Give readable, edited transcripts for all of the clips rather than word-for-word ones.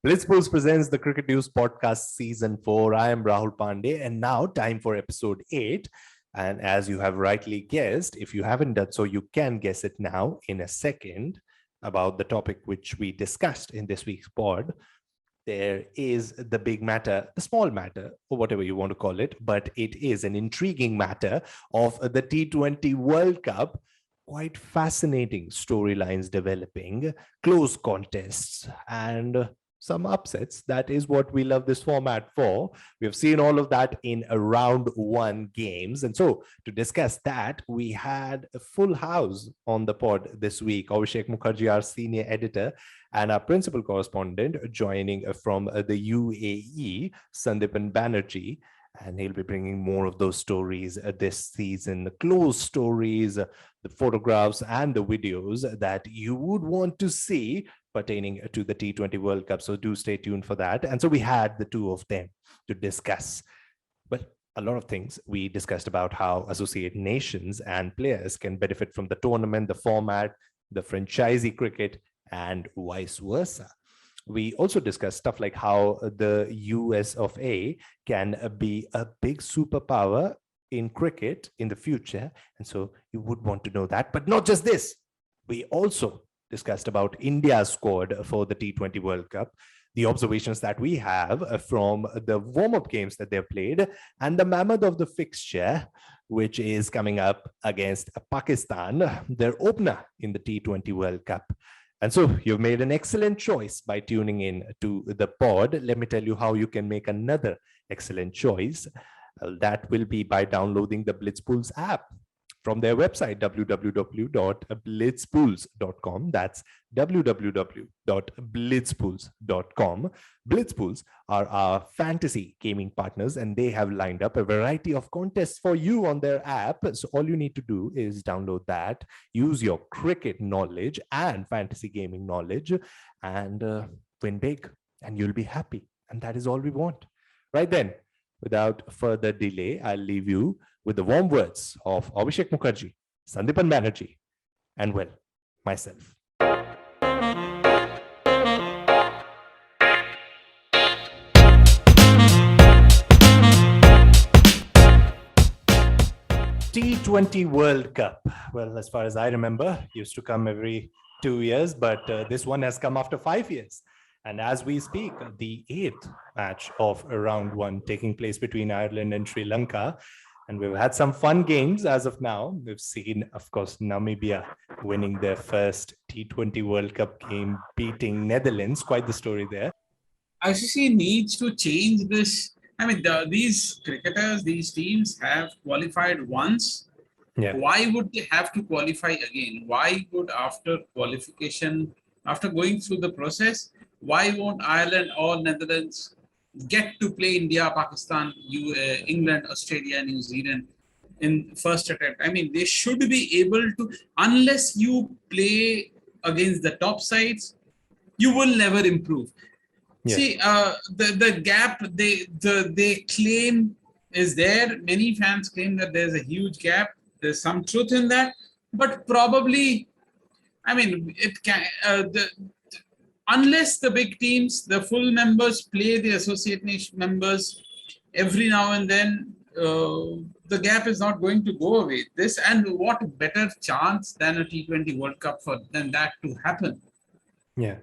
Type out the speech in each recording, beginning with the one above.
Blitzpools presents the Cricket News Podcast Season 4. I am Rahul Pandey, and now time for episode 8. And as you have rightly guessed, if you haven't done so, you can guess it now in a second about the topic which we discussed in this week's pod. There is the big matter, the small matter, or whatever you want to call it, but it is an intriguing matter of the T20 World Cup. Quite fascinating storylines developing, close contests, and some upsets. That is what we love this format for. We have seen all of that in a round one games. And so to discuss that, we had a full house on the pod this week. Abhishek Mukherjee, our senior editor, and our principal correspondent joining from the UAE, Sandipan Banerjee. And he'll be bringing more of those stories this season, the close stories, the photographs and the videos that you would want to see pertaining to the T20 World Cup. So do stay tuned for that. And so we had the two of them to discuss. But a lot of things we discussed about how associate nations and players can benefit from the tournament, the format, the franchisee cricket, and vice versa. We also discussed stuff like how the US of A can be a big superpower in cricket in the future. And so you would want to know that. But not just this. We also discussed about India's squad for the T20 World Cup, the observations that we have from the warm-up games that they've played, and the mammoth of the fixture, which is coming up against Pakistan, their opener in the T20 World Cup. And so you've made an excellent choice by tuning in to the pod. Let me tell you how you can make another excellent choice. That will be by downloading the Blitzpools app from their website, www.blitzpools.com. That's www.blitzpools.com. Blitzpools are our fantasy gaming partners, and they have lined up a variety of contests for you on their app. So all you need to do is download that, use your cricket knowledge and fantasy gaming knowledge, and win big, and you'll be happy. And that is all we want. Right then, without further delay, I'll leave you with the warm words of Abhishek Mukherjee, Sandipan Banerjee, and well, myself. T20 World Cup. Well, as far as I remember, used to come every 2 years, but this one has come after 5 years. And as we speak, the 8th match of round one taking place between Ireland and Sri Lanka. And we've had some fun games as of now. We've seen, of course, Namibia winning their first T20 World Cup game, beating Netherlands. Quite the story there. ICC needs to change this. I mean, these cricketers, these teams have qualified once. Yeah. Why would they have to qualify again? Why would after qualification, after going through the process, why won't Ireland or Netherlands get to play India, Pakistan, England, Australia, New Zealand in first attempt? I mean, they should be able to, unless you play against the top sides, you will never improve. Yeah. See, the gap they claim is there. Many fans claim that there's a huge gap. There's some truth in that, but probably, I mean, it can. Unless the big teams, the full members play the associate nation members every now and then, the gap is not going to go away. This, and what better chance than a T20 World Cup than that to happen? Yeah.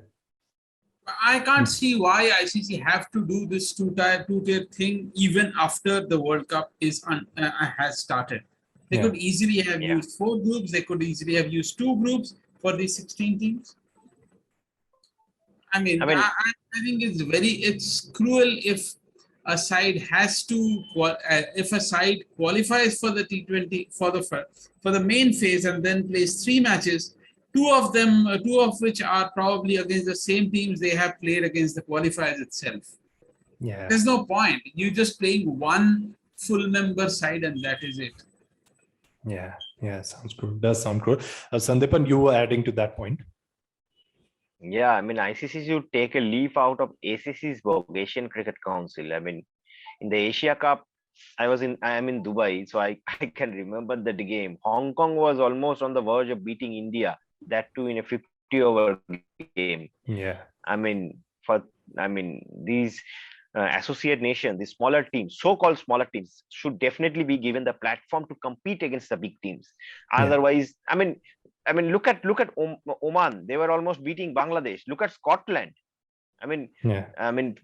I can't see why ICC have to do this two-tier thing even after the World Cup has started. They could easily have used 4 groups. They could easily have used 2 groups for these 16 teams. I mean, I think it's cruel if a side has to, if a side qualifies for the T20 for the main phase and then plays 3 matches, 2 of which are probably against the same teams they have played against the qualifiers itself. Yeah, there's no point. You're just playing 1 full member side and that is it. Yeah, sounds good. Does sound good. Sandipan, you were adding to that point. Yeah, I mean, ICC should take a leaf out of ACC's work, Asian Cricket Council. I mean, in the Asia Cup, I am in Dubai, so I can remember that game. Hong Kong was almost on the verge of beating India, that too in a 50-over game. Yeah. I mean, for I mean, these associate nations, these smaller teams, so-called smaller teams, should definitely be given the platform to compete against the big teams. Yeah. Otherwise, look at Oman. They were almost beating Bangladesh. Look at Scotland. I mean, Yeah.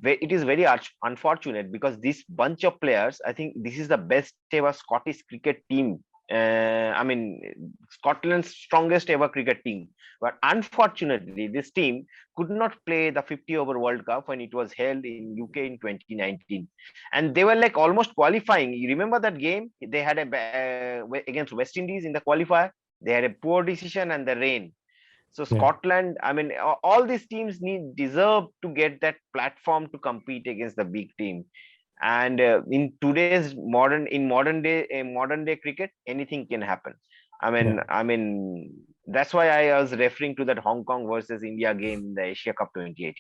it is very unfortunate because this bunch of players, I think this is the best ever Scottish cricket team. Scotland's strongest ever cricket team. But unfortunately, this team could not play the 50 over World Cup when it was held in UK in 2019. And they were like almost qualifying. You remember that game? They had against West Indies in the qualifier. They had a poor decision and the rain. So Yeah. Scotland, all these teams deserve to get that platform to compete against the big team. And in today's modern day cricket, anything can happen. Yeah. That's why I was referring to that Hong Kong versus India game in the Asia Cup 2018.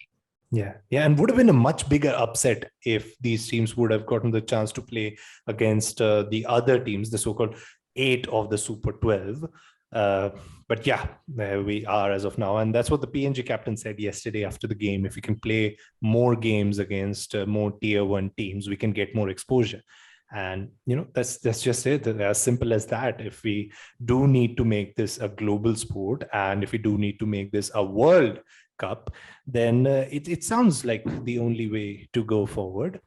Yeah, yeah, and would have been a much bigger upset if these teams would have gotten the chance to play against the other teams, the so-called 8 of the Super 12. Uh, but yeah, there we are as of now, and that's what the PNG captain said yesterday after the game. If we can play more games against more tier 1 teams, we can get more exposure. And that's just it. As simple as that. If we do need to make this a global sport, and if we do need to make this a World Cup, then it sounds like the only way to go forward.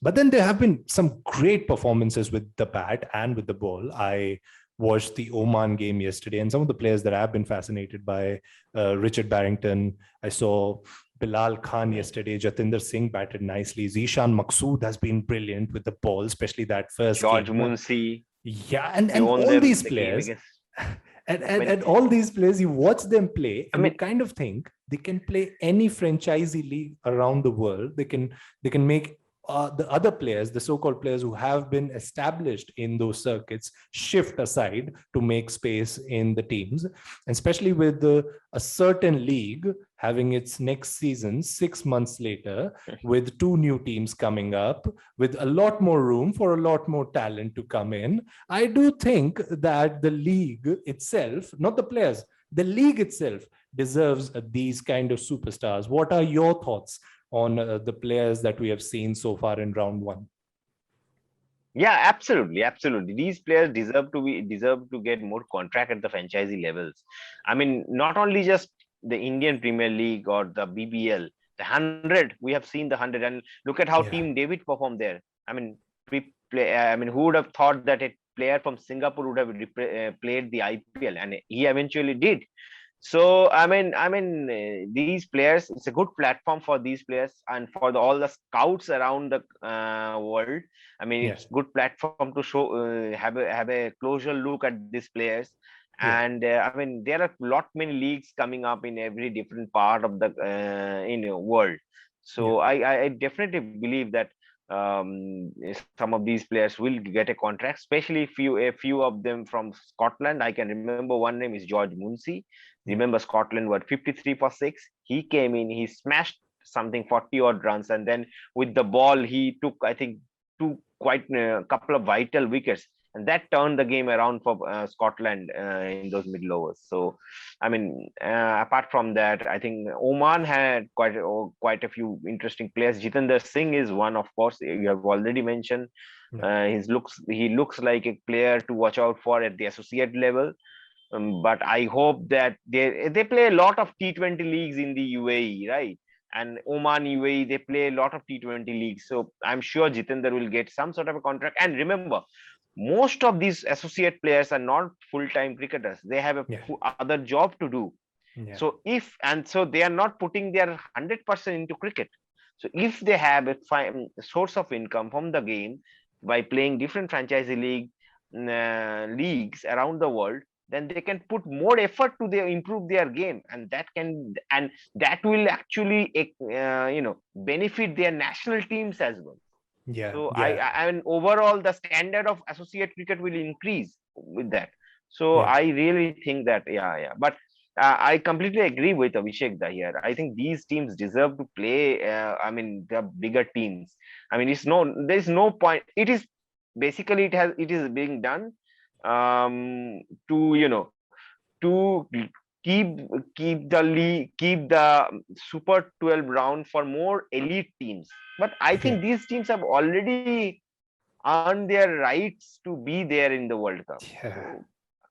But then there have been some great performances with the bat and with the ball. I watched the Oman game yesterday, and some of the players that I've been fascinated by, Richard Barrington. I saw Bilal Khan yesterday. Jatinder Singh batted nicely. Zishan Maqsood has been brilliant with the ball, especially that first George game. Muncy. Yeah, and all these players, and all these players, you watch them play, and you kind of think they can play any franchisee league around the world. They can make the other players, the so-called players who have been established in those circuits, shift aside to make space in the teams. And especially with a certain league having its next season 6 months later, with 2 new teams coming up, with a lot more room for a lot more talent to come in, I do think that the league itself, not the players, the league itself deserves these kind of superstars. What are your thoughts on the players that we have seen so far in round 1? Yeah, absolutely. These players deserve to get more contract at the franchisee levels. I mean, not only just the Indian Premier League or the BBL, the 100. We have seen the 100, and look at how Team David performed there. I mean, who would have thought that a player from Singapore would have played the IPL, and he eventually did. So these players, it's a good platform for these players and for all the scouts around the world. I mean, it's good platform to show, have a closer look at these players. And there are many leagues coming up in every different part of the world. So I definitely believe that some of these players will get a contract, especially a few of them from Scotland. I can remember one name is George Muncy. Remember, Scotland were 53 for 6. He came in, he smashed something 40 odd runs, and then with the ball he took, I think, quite a couple of vital wickets, and that turned the game around for Scotland in those middle overs. So apart from that, I think Oman had quite a few interesting players. Jitendra Singh is one, of course, you have already mentioned. He looks like a player to watch out for at the associate level. But I hope that they play a lot of T20 leagues in the UAE, right? And Oman, UAE, they play a lot of T20 leagues. So I'm sure Jitendra will get some sort of a contract. And remember, most of these associate players are not full-time cricketers. They have other job to do. So so they are not putting their 100% into cricket. So if they have a source of income from the game by playing different franchisee leagues around the world, then they can put more effort to improve their game, and that will actually benefit their national teams as well. So I mean, overall the standard of associate cricket will increase with that. So I really think that but I completely agree with Abhishek here. I think these teams deserve to play the bigger teams. I mean, there's no point. It is basically it is being done to keep the league, keep the Super 12 round for more elite teams. But I think these teams have already earned their rights to be there in the World Cup. Yeah. So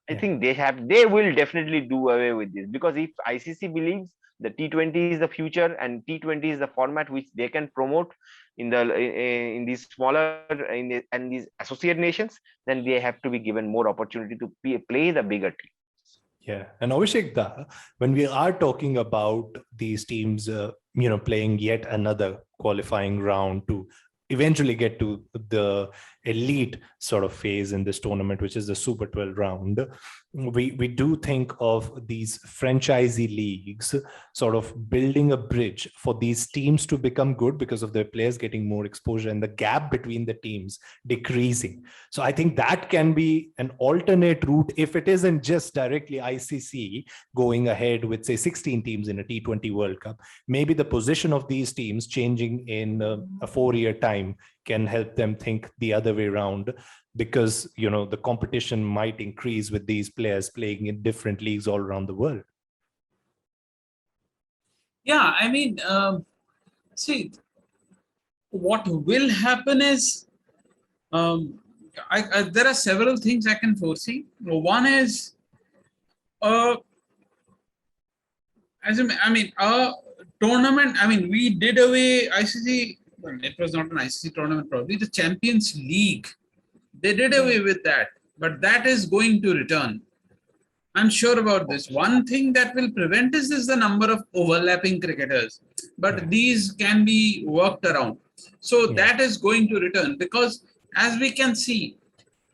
I think they will definitely do away with this, because if ICC believes the T20 is the future and T20 is the format which they can promote in these smaller and these associate nations, then they have to be given more opportunity to play the bigger team. Yeah, and Abhishek, when we are talking about these teams, playing yet another qualifying round to eventually get to the elite sort of phase in this tournament, which is the Super 12 round, we do think of these franchisee leagues sort of building a bridge for these teams to become good because of their players getting more exposure and the gap between the teams decreasing. So I think that can be an alternate route if it isn't just directly ICC going ahead with, say, 16 teams in a T20 World Cup. Maybe the position of these teams changing in a 4-year time can help them think the other way around, because the competition might increase with these players playing in different leagues all around the world. Yeah, I mean, see, what will happen is there are several things I can foresee. One is, a tournament. I mean, we did away ICC. Well, it was not an ICC tournament, probably the Champions League. They did away with that, but that is going to return. I'm sure about this. One thing that will prevent this is the number of overlapping cricketers, but these can be worked around. So that is going to return, because as we can see,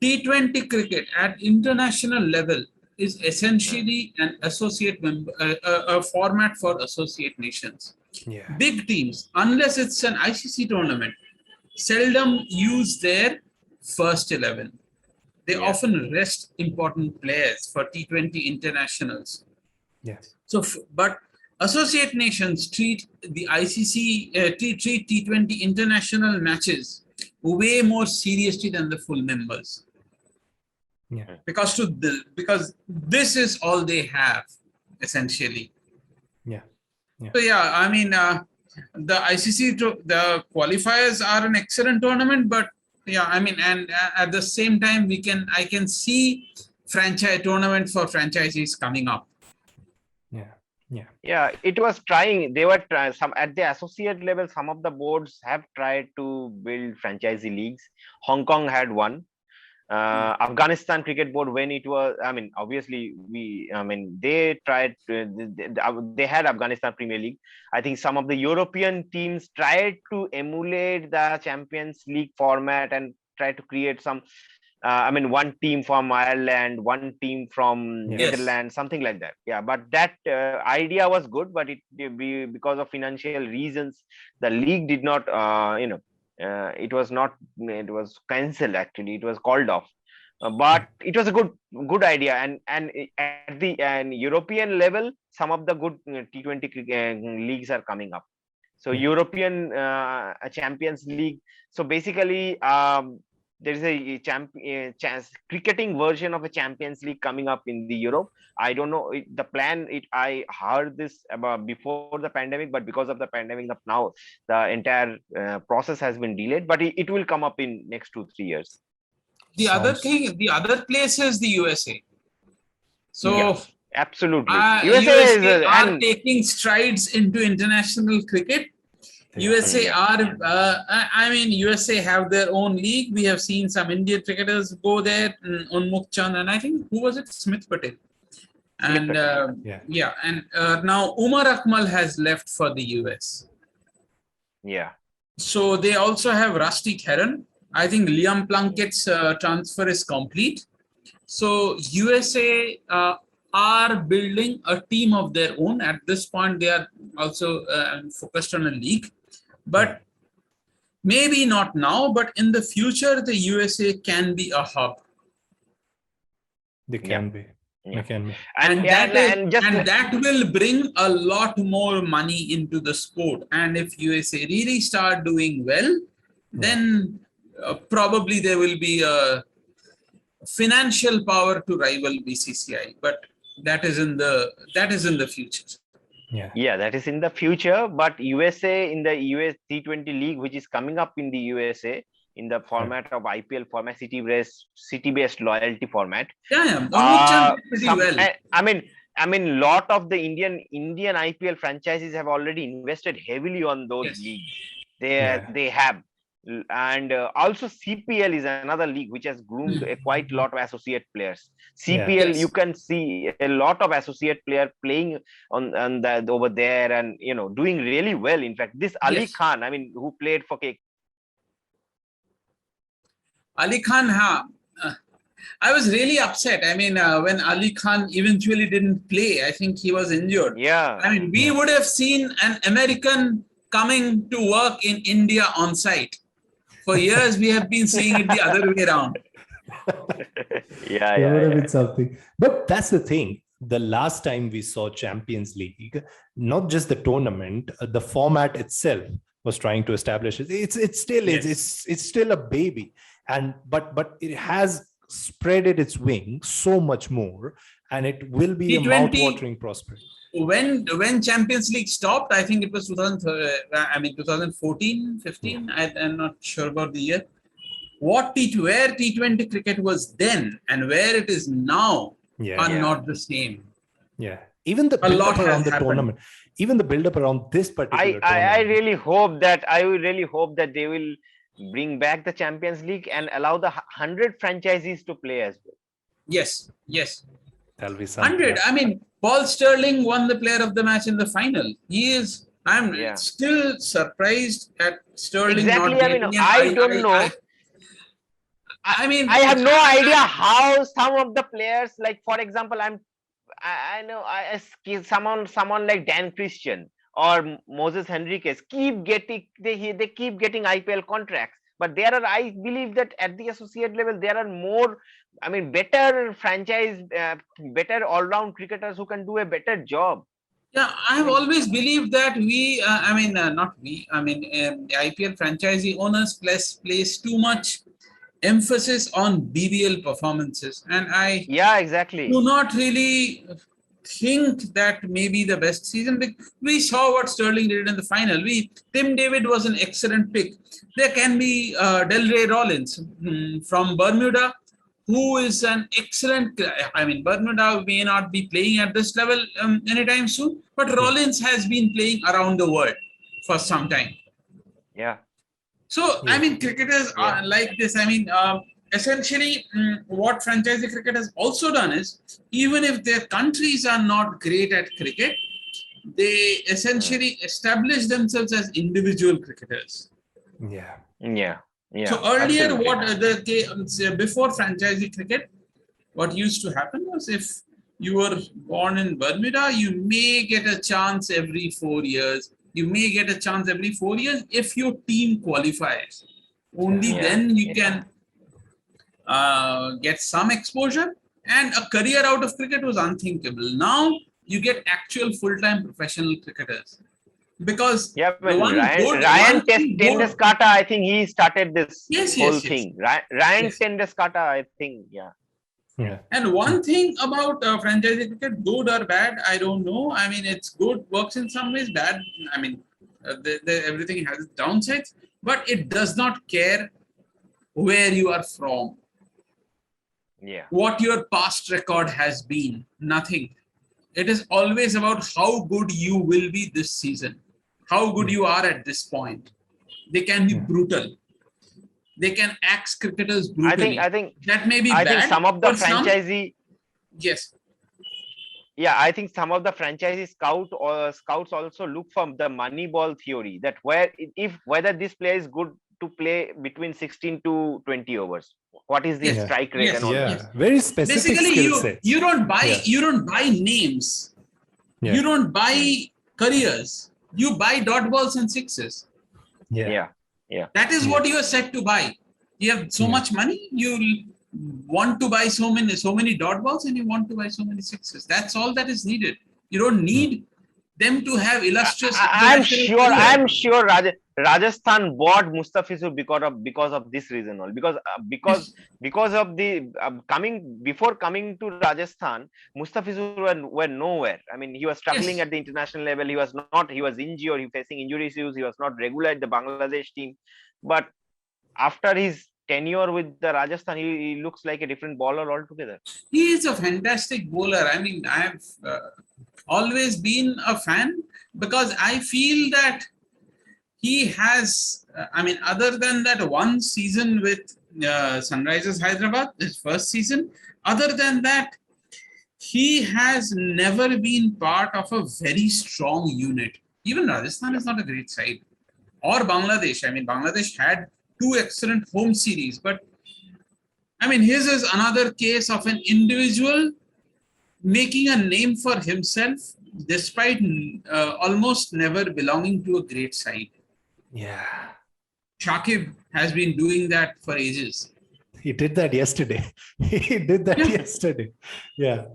T20 cricket at international level is essentially an associate member, a format for associate nations. Yeah. Big teams, unless it's an ICC tournament, seldom use their first 11. They often rest important players for T20 internationals. Yes. So, but associate nations treat the ICC, treat T20 international matches way more seriously than the full members. Yeah. Because this is all they have, essentially. Yeah. So yeah, I mean, the ICC, the qualifiers are an excellent tournament, but yeah, I mean, and at the same time, I can see franchise tournament for franchisees coming up. Yeah, it was trying. They were trying some at the associate level. Some of the boards have tried to build franchisee leagues. Hong Kong had one. Afghanistan Cricket Board, when it was, I mean, obviously they tried. They had Afghanistan Premier League. I think some of the European teams tried to emulate the Champions League format and try to create some. One team from Ireland, one team from Netherlands, something like that. Yeah, but that idea was good, but because of financial reasons, the league did not. It was cancelled. Actually, it was called off. But it was a good idea, and at the European level, some of the good T20 leagues are coming up. So European Champions League. So basically, there is a cricketing version of a Champions League coming up in the Europe. I don't know the plan. I heard this about before the pandemic, but because of the pandemic, now the entire process has been delayed. But it will come up in next 2-3 years. The other place is the USA. So absolutely, USA are taking strides into international cricket. USA USA have their own league. We have seen some Indian cricketers go there, Unmukh Chand, and I think, who was it? Smith Patel. And now Umar Akmal has left for the US. Yeah. So they also have Rusty Theron. I think Liam Plunkett's transfer is complete. So USA are building a team of their own. At this point, they are also focused on a league. But maybe not now, but in the future, the USA can be a hub. They can be. They can be. And that will bring a lot more money into the sport. And if USA really start doing well, then probably there will be a financial power to rival BCCI. But that is in the future. Yeah, that is in the future. But USA, in the US T20 league, which is coming up in the USA in the format of IPL format, city-based loyalty format. Yeah. Rohit Chand did pretty well. I mean, lot of the Indian IPL franchises have already invested heavily on those leagues. They have, and also CPL is another league which has groomed a quite lot of associate players. CPL, you can see a lot of associate player playing on that over there, and doing really well. In fact, this Ali Khan, who played for Ali Khan, I was really upset. When Ali Khan eventually didn't play, I think he was injured. We would have seen an American coming to work in India on site. For years, we have been seeing it the other way around. It would have been something. But that's the thing. The last time we saw Champions League, not just the tournament, the format itself was trying to establish it. It's still a baby, but it has spreaded its wings so much more, and it will be a mouth-watering prospect. When Champions League stopped, I think it was 2014, 15. I'm not sure about the year. Where T20 cricket was then and where it is now are not the same. Yeah, even the build-up around the tournament, even the build-up around this particular tournament. I really hope that they will bring back the Champions League and allow the 100 franchises to play as well. Yes. That'll be something. 100. Paul Sterling won the player of the match in the final. I'm still surprised at Sterling not getting it. I don't know. I have no idea how some of the players, like for example, someone like Dan Christian or Moses Henriquez keep getting IPL contracts. But I believe that at the associate level, there are more, better franchise, better all-round cricketers who can do a better job. Yeah, I have always believed that the IPL franchisee owners place too much emphasis on BBL performances. And I do not really think that may be the best season. We saw what Sterling did in the final. Tim David was an excellent pick. There can be Delray Rollins from Bermuda, who is an excellent. Bermuda may not be playing at this level anytime soon, but Rollins has been playing around the world for some time. Yeah. So cricketers are like this. Essentially, what franchise cricket has also done is, even if their countries are not great at cricket, they essentially establish themselves as individual cricketers. Yeah. So earlier, before franchise cricket, what used to happen was, if you were born in Bermuda, you may get a chance every 4 years. If your team qualifies. Only then you can get some exposure, and a career out of cricket was unthinkable. Now you get actual full-time professional cricketers, because Ryan Tendeskata, I think he started this whole thing. Ryan Tendeskata, I think, And one thing about franchise cricket, good or bad, I don't know. It's good, works in some ways, bad. Everything has its downsides, but it does not care where you are from. What your past record has been, nothing. It is always about how good you will be this season, how good you are at this point. They can be brutal. They can axe cricketers brutally. I think that may be bad. I think some of the franchisee. Yes. Yeah, I think some of the franchisee scouts also look from the money ball theory, that whether this player is good to play between 16 to 20 overs. What is the strike rate and all that? Very specific skill set. You don't buy names. You don't buy careers. You buy dot balls and sixes. That is what you are set to buy. You have so much money, you want to buy so many dot balls, and you want to buy so many sixes. That's all that is needed. You don't need them to have illustrious. I'm sure Rajasthan bought Mustafizur because of this reason only. Because of the coming to Rajasthan, Mustafizur were nowhere. I mean, he was struggling Yes. at the international level. He was not. He was injured. He was facing injury issues. He was not regular at the Bangladesh team. But after his tenure with the Rajasthan, he looks like a different bowler altogether. He is a fantastic bowler. I mean, I have always been a fan because I feel that he has, I mean, other than that one season with Sunrisers Hyderabad, his first season, other than that, he has never been part of a very strong unit. Even Rajasthan is not a great side. Or Bangladesh. I mean, Bangladesh had two excellent home series, but I mean, his is another case of an individual making a name for himself despite almost never belonging to a great side. Yeah. Shakib has been doing that for ages. He did that yesterday. He did that yesterday. Yeah.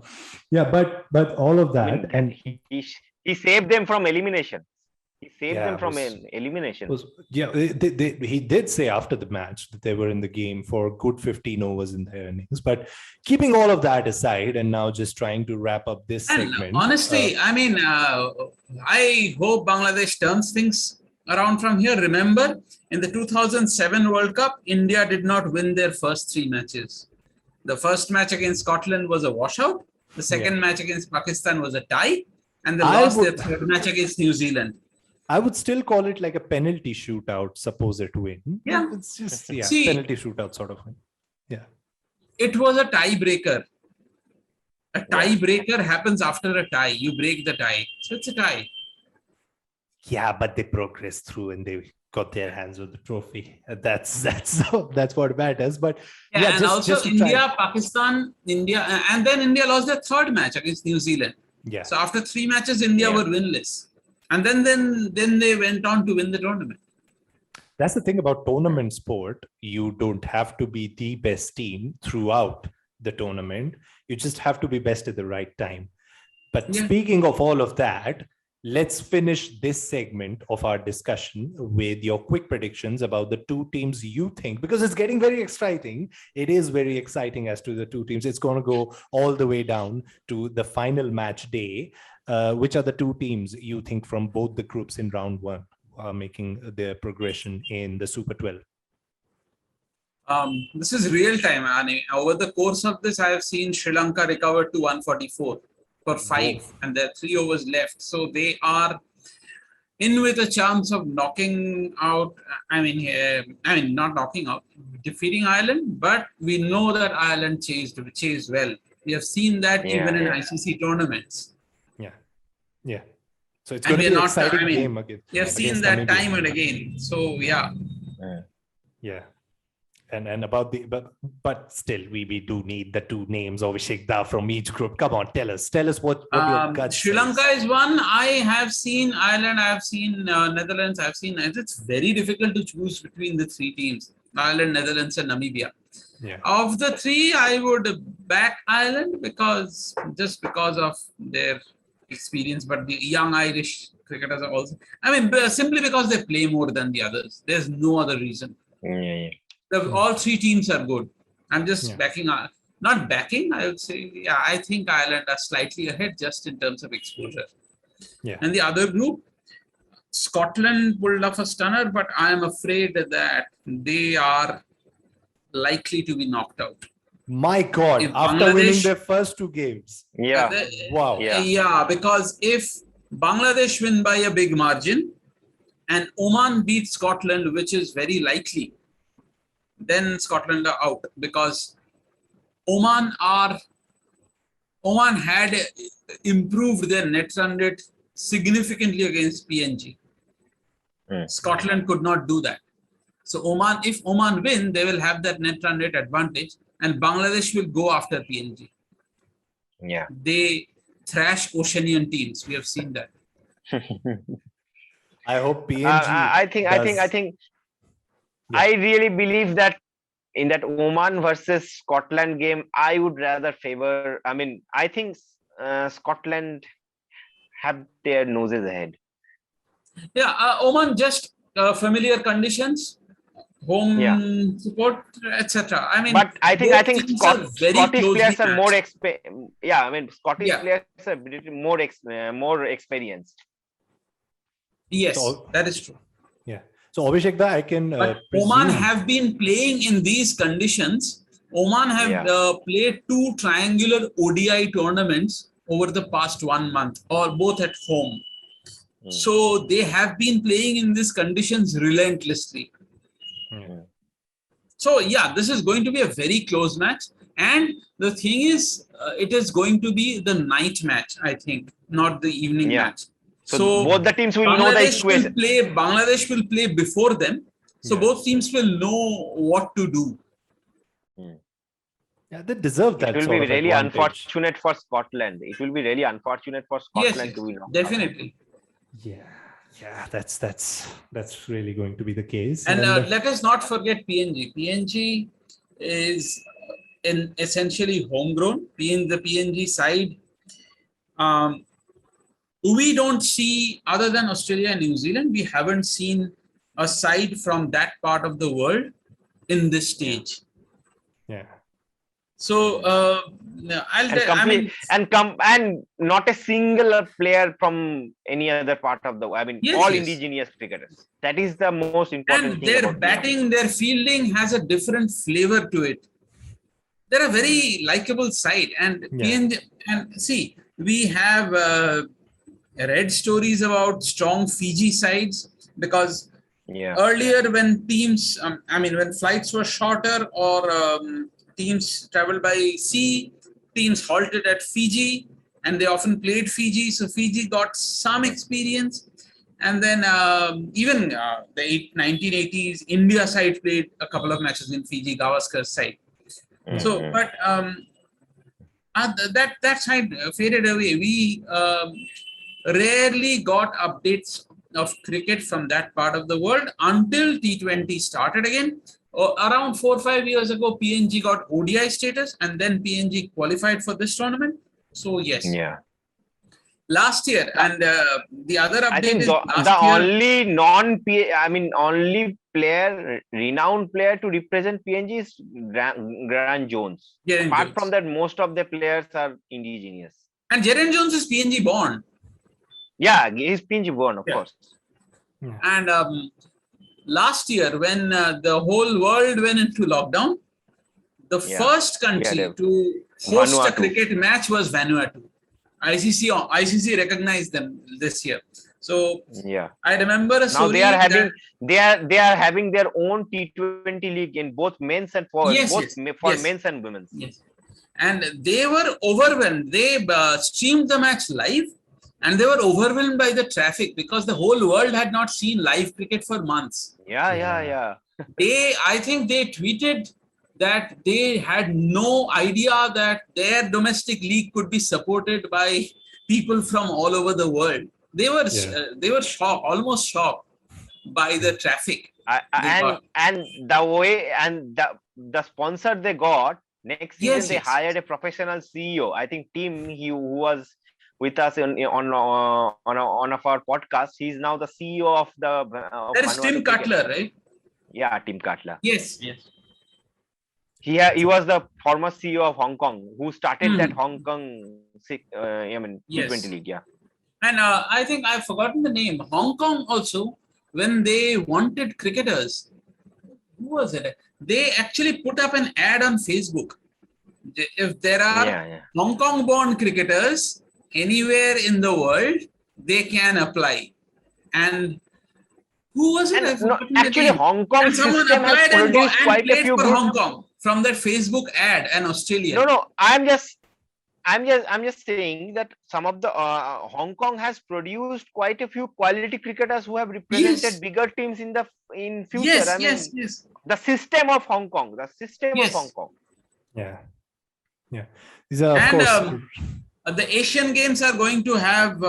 Yeah. But all of that, I mean, and he saved them from elimination. He saved them from was- an elimination. he did say after the match that they were in the game for a good 15 overs in their innings. But keeping all of that aside, and now just trying to wrap up this And segment. honestly, I mean, I hope Bangladesh turns things around from here. Remember, in the 2007 World Cup, India did not win their first three matches. The first match against Scotland was a washout. The second match against Pakistan was a tie. And they lost their third match against New Zealand. I would still call it like a penalty shootout, supposed win. Yeah. It's just, See, penalty shootout sort of thing. Yeah. It was a tiebreaker. A tiebreaker happens after a tie. You break the tie. So it's a tie. Yeah, but they progressed through and they got their hands on the trophy. That's what matters. But and also India, Pakistan, India, and then India lost their third match against New Zealand. Yeah. So after three matches, India were winless. And then they went on to win the tournament. That's the thing about tournament sport. You don't have to be the best team throughout the tournament. You just have to be best at the right time. But speaking of all of that, let's finish this segment of our discussion with your quick predictions about the two teams you think, because it's getting very exciting. It is very exciting as to the two teams. It's going to go all the way down to the final match day. Which are the two teams you think from both the groups in round one are making their progression in the Super 12? This is real time, Ani. Over the course of this, I have seen Sri Lanka recover to 144 for 5, and there are 3 overs left. So they are in with a chance of knocking out. I mean, not knocking out, defeating Ireland. But we know that Ireland chased well. We have seen that even in ICC tournaments. Yeah. So it's going to be an exciting game again. We have seen that Namibia time and again. So yeah. And about but still we do need the two names of Abhishek from each group. Come on, tell us what your gut Sri Lanka is one. I have seen Ireland, I have seen Netherlands, I have seen. It's very difficult to choose between the three teams: Ireland, Netherlands, and Namibia. Yeah. Of the three, I would back Ireland because of their experience, but the young Irish cricketers are also. I mean, simply because they play more than the others. There's no other reason. All three teams are good. I'm just backing. Not backing. I would say, I think Ireland are slightly ahead just in terms of exposure. Yeah. And the other group, Scotland pulled off a stunner, but I am afraid that they are likely to be knocked out. My God, after winning their first 2 games. Wow. Yeah, because if Bangladesh win by a big margin and Oman beats Scotland, which is very likely, then Scotland are out, because Oman had improved their net run rate significantly against PNG. Scotland could not do that. So if Oman win, they will have that net run rate advantage, and Bangladesh will go after PNG. Yeah. They thrash Oceanian teams. We have seen that. I hope PNG. I think. I really believe that in that Oman versus Scotland game, I would rather favor. I mean, I think Scotland have their noses ahead. Yeah, Oman just familiar conditions, Yeah. home support, etc. I mean, But I both think teams are very Scottish closely players are more matched. yeah, I mean Scottish Yeah. players are a bit more experienced. Yes, So, that is true. yeah. So, Abhishek, I can But Oman presume. have been playing in these conditions. Oman have Yeah. played 2 triangular ODI tournaments over the past 1 month, or both at home. Mm, So they have been playing in these conditions relentlessly. Yeah. mm. So yeah, this is going to be a very close match. And the thing is, it is going to be the night match, I think, not the evening Yeah. match. So So both the teams will know the equation. Bangladesh will play before them. So Yeah. both teams will know what to do. Mm. Yeah, they deserve It that will be sort of really advantage. unfortunate for Scotland. It will be really unfortunate for Yes, Scotland yes, to be knocked out. definitely. Yeah. Yeah, that's really going to be the case. And And let us not forget PNG. PNG is essentially homegrown. The PNG side, um, we don't see, other than Australia and New Zealand, we haven't seen a side from that part of the world in this stage. yeah. So And not a single player from any other part of the. I mean, yes, all yes. indigenous cricketers. That is the most important And thing their about batting, their fielding has a different flavor to it. They're a very likable side, and Yeah. PNG, and see, we have read stories about strong Fiji sides, because Yeah. earlier when teams, when flights were shorter, or teams traveled by sea, teams halted at Fiji, and they often played Fiji. So Fiji got some experience. And then even the 1980s, India side played a couple of matches in Fiji, Gavaskar's side. So, Mm-hmm. but that side faded away. We rarely got updates of cricket from that part of the world until T20 started again. Around 4 or 5 years ago, PNG got ODI status, and then PNG qualified for this tournament. So yes, Yeah. last year, and the other I update think is the last year. only player, renowned player to represent PNG is Grant Jones. Jaren Apart Jones. from that, most of the players are indigenous. And Jaren Jones is PNG born. Yeah, he's PNG born, of Yeah. course. Yeah. And last year, when the whole world went into lockdown, the first country to host a cricket match was Vanuatu. ICC recognized them this year. So yeah, I remember a story. Now they are having their own T20 league in both men's and for men's and women's. Yes, and they were overwhelmed. They streamed the match live, and they were overwhelmed by the traffic because the whole world had not seen live cricket for months. Yeah. I think they tweeted that they had no idea that their domestic league could be supported by people from all over the world. They were shocked, almost shocked by the traffic. And the way and the sponsor they got, next season they hired a professional CEO. I think Tim, who was with us on of our podcast, he's now the CEO of the. That is Tim Cutler, right? Yeah, Tim Cutler. Yes. He was the former CEO of Hong Kong, who started that Hong Kong T20 league. Yeah. And I think I've forgotten the name. Hong Kong also, when they wanted cricketers, who was it? They actually put up an ad on Facebook. If there are Hong Kong-born cricketers anywhere in the world, they can apply. And who was it? Actually, Hong Kong system has produced quite a few for Hong Kong from that Facebook ad and Australia. No. I'm just saying that some of the Hong Kong has produced quite a few quality cricketers who have represented bigger teams in future. Yes. The system of Hong Kong. The system of Hong Kong. Yeah. These are, of course. The Asian Games are going to have,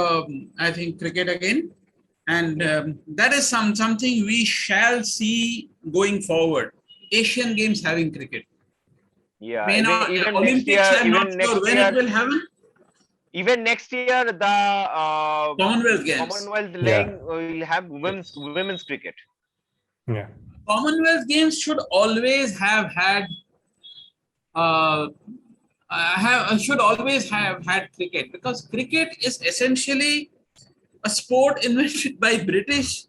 I think, cricket again. And that is something we shall see going forward. Asian Games having cricket. Yeah, even Olympics, I'm not sure when it will happen. Even next year, the Commonwealth Games will have women's cricket. Yeah. Commonwealth Games should always have had uh, should always have had cricket, because cricket is essentially a sport invented by British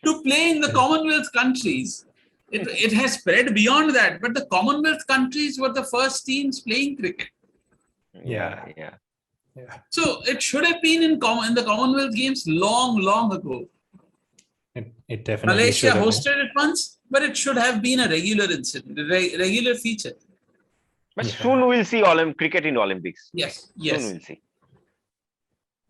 to play in the Commonwealth countries. It has spread beyond that, but the Commonwealth countries were the first teams playing cricket. Yeah, yeah. Yeah. So it should have been in the Commonwealth Games long ago. It definitely Malaysia should have been. hosted it once, but it should have been a regular incident, regular feature. But Yeah. soon we'll see cricket in Olympics. Yes, Soon yes. we'll see.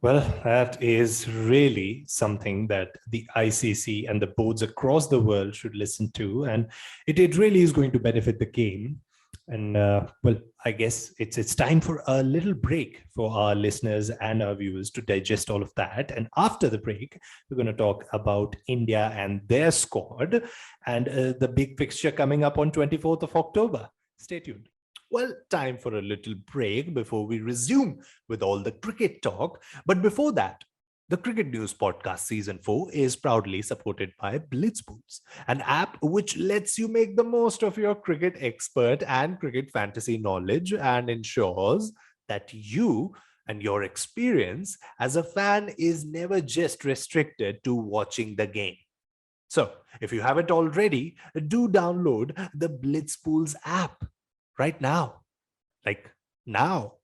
Well, that is really something that the ICC and the boards across the world should listen to. And it really is going to benefit the game. And well, I guess it's time for a little break for our listeners and our viewers to digest all of that. And after the break, we're going to talk about India and their squad and the big fixture coming up on 24th of October. Stay tuned. Well, time for a little break before we resume with all the cricket talk. But before that, the Cricket News Podcast Season 4 is proudly supported by Blitzpools, an app which lets you make the most of your cricket expert and cricket fantasy knowledge and ensures that you and your experience as a fan is never just restricted to watching the game. So, if you haven't already, do download the Blitzpools app right now. Like now.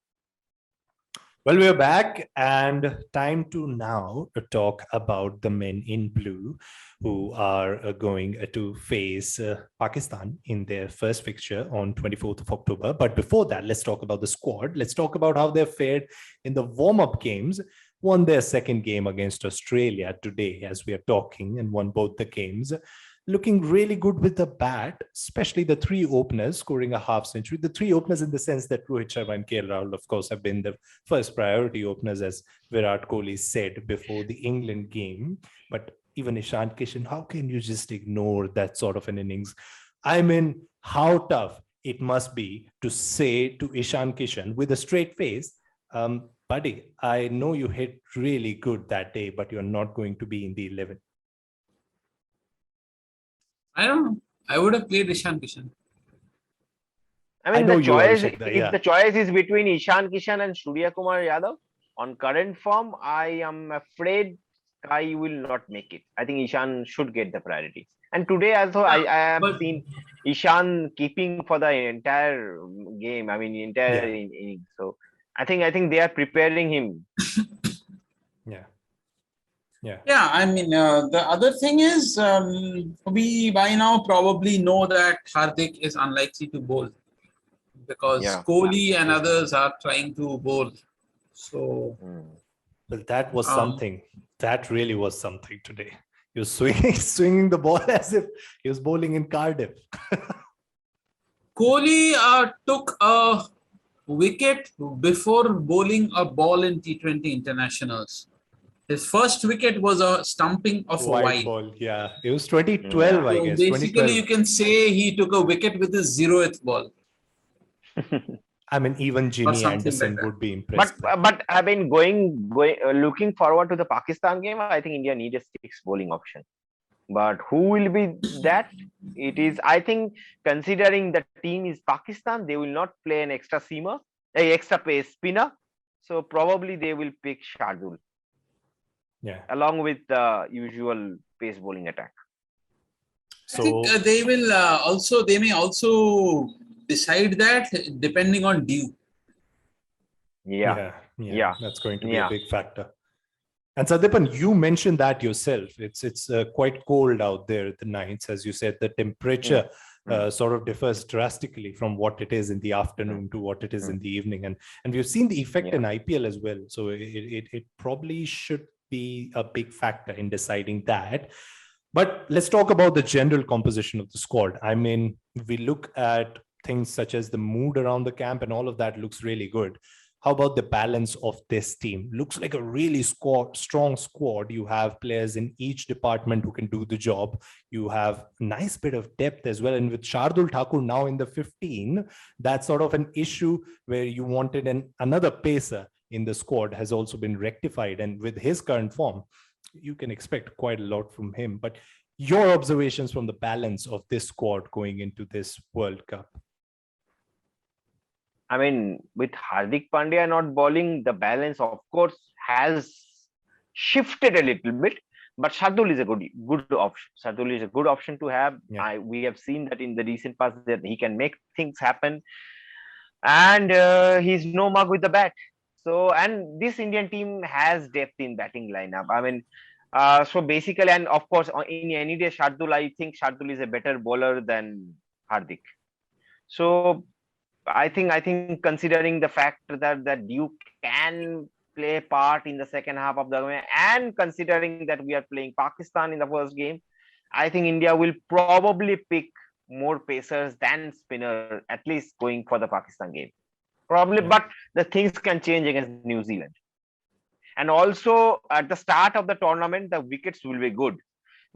Well, we're back and time to now talk about the men in blue who are going to face Pakistan in their first fixture on 24th of October. But before that, let's talk about the squad. Let's talk about how they've fared in the warm-up games. Won their second game against Australia today as we are talking and won both the games. Looking really good with the bat, especially the three openers scoring a half century. The three openers in the sense that Rohit Sharma and KL Rahul, of course, have been the first priority openers, as Virat Kohli said before the England game. But even Ishan Kishan, how can you just ignore that sort of an innings? I mean, how tough it must be to say to Ishan Kishan with a straight face, buddy, I know you hit really good that day, but you're not going to be in the 11. I don't know. I would have played Ishan Kishan. I mean, know the you are choice, Abhishek, if yeah. the choice is between Ishan Kishan and Surya Kumar Yadav, on current form, I am afraid Sky will not make it. I think Ishan should get the priority. And today also, I have but- seen Ishan keeping for the entire game. I mean, entire Yeah. inning. So I think they are preparing him. Yeah. Yeah. Yeah, I mean, the other thing is, we by now probably know that Hardik is unlikely to bowl because Yeah. Kohli and others are trying to bowl. So, Well, that was Um, something. That really was something today. He was swinging the ball as if he was bowling in Cardiff. Kohli took a wicket before bowling a ball in T20 internationals. His first wicket was a stumping of a wide. ball. Yeah. It was 2012, I So guess. basically, 2012. you can say he took a wicket with his 0th ball. I mean, even Jimmy something Anderson like that. would be impressed. But I mean, looking forward to the Pakistan game, I think India need a six bowling option. But who will be that? It is, I think, considering the team is Pakistan, they will not play an extra seamer, extra pace spinner. So probably they will pick Shardul Yeah. along with the usual pace bowling attack. I think they will they may also decide that depending on due. Yeah. That's going to be Yeah. a big factor. And Sandipan, you mentioned that yourself. It's quite cold out there at the nights, as you said. The temperature sort of differs drastically from what it is in the afternoon to what it is in the evening, and we've seen the effect in IPL as well. So it probably should be a big factor in deciding that. But let's talk about the general composition of the squad. I mean, we look at things such as the mood around the camp, and all of that looks really good. How about the balance of this team? Looks like a really strong squad. You have players in each department who can do the job. You have a nice bit of depth as well. And with Shardul Thakur now in the 15, that's sort of an issue where you wanted another pacer in the squad has also been rectified. And with his current form, you can expect quite a lot from him. But your observations from the balance of this squad going into this World Cup. I mean, with Hardik Pandya not bowling, the balance, of course, has shifted a little bit. But Shardul is a good option. Shardul is a good option to have. Yeah. We have seen that in the recent past that he can make things happen, and he's no mug with the bat. So, and this Indian team has depth in batting lineup. I mean, so basically, and of course, in any day, Shardul, I think Shardul is a better bowler than Hardik. So, I think considering the fact that Duke can play a part in the second half of the game, and considering that we are playing Pakistan in the first game, I think India will probably pick more pacers than spinner, at least going for the Pakistan game. Probably, but the things can change against New Zealand. And also at the start of the tournament, the wickets will be good.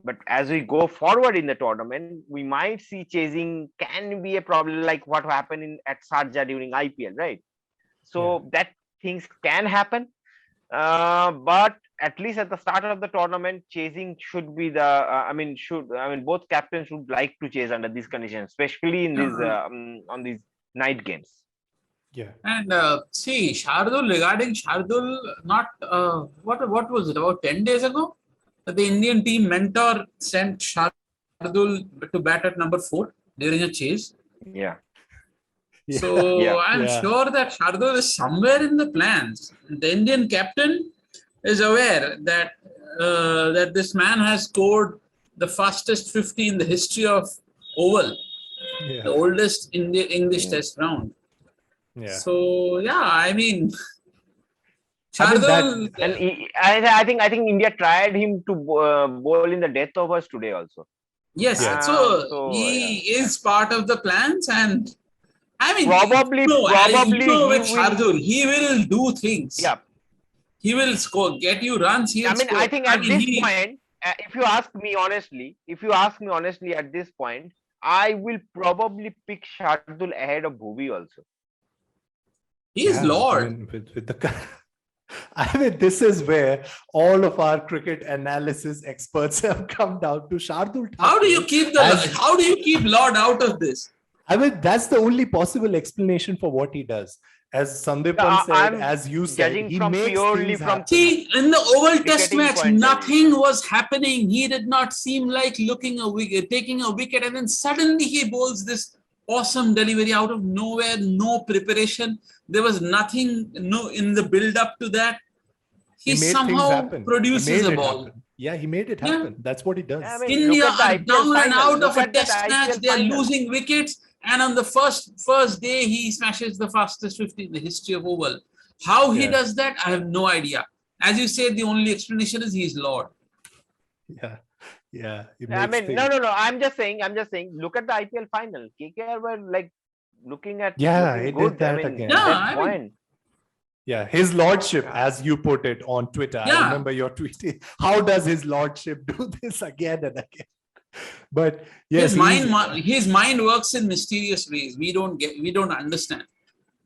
But as we go forward in the tournament, we might see chasing can be a problem, like what happened at Sharjah during IPL, right? So that things can happen. But at least at the start of the tournament, chasing should be both captains should like to chase under these conditions, especially in these on these night games. Yeah. And see, regarding Shardul, not what was it, about 10 days ago? The Indian team mentor sent Shardul to bat at number 4 during a chase. Yeah. So I'm sure that Shardul is somewhere in the plans. The Indian captain is aware that that this man has scored the fastest 50 in the history of Oval, the oldest English Test round. Yeah. So I mean, Shardul, I think India tried him to bowl in the death overs today also. Yes, so he is part of the plans, and I mean, probably with Shardul, he will do things. Yeah, he will score, get you runs. I think at this point, if you ask me honestly, at this point, I will probably pick Shardul ahead of Bhuvi also. He is Lord. I mean, this is where all of our cricket analysis experts have come down to Shardul. How do you keep Lord out of this? I mean, that's the only possible explanation for what he does. As Sandipan said, as you said, he makes things happen. See, in the Oval Test match, nothing was happening. He did not seem like taking a wicket, and then suddenly he bowls this awesome delivery out of nowhere, no preparation. There was nothing, in the build-up to that. He somehow produces a ball. Happen. Yeah, he made it happen. That's what he does. India are down and out of a Test match. They are losing wickets. And on the first day, he smashes the fastest 50 in the history of Oval. How he does that, I have no idea. As you said, the only explanation is he's Lord. Yeah. I mean, no. I'm just saying. Look at the IPL final. KKR were like looking at. He did that again. His lordship, as you put it on Twitter. I remember your tweet. How does his lordship do this again and again? But yes, his mind works in mysterious ways. We don't understand.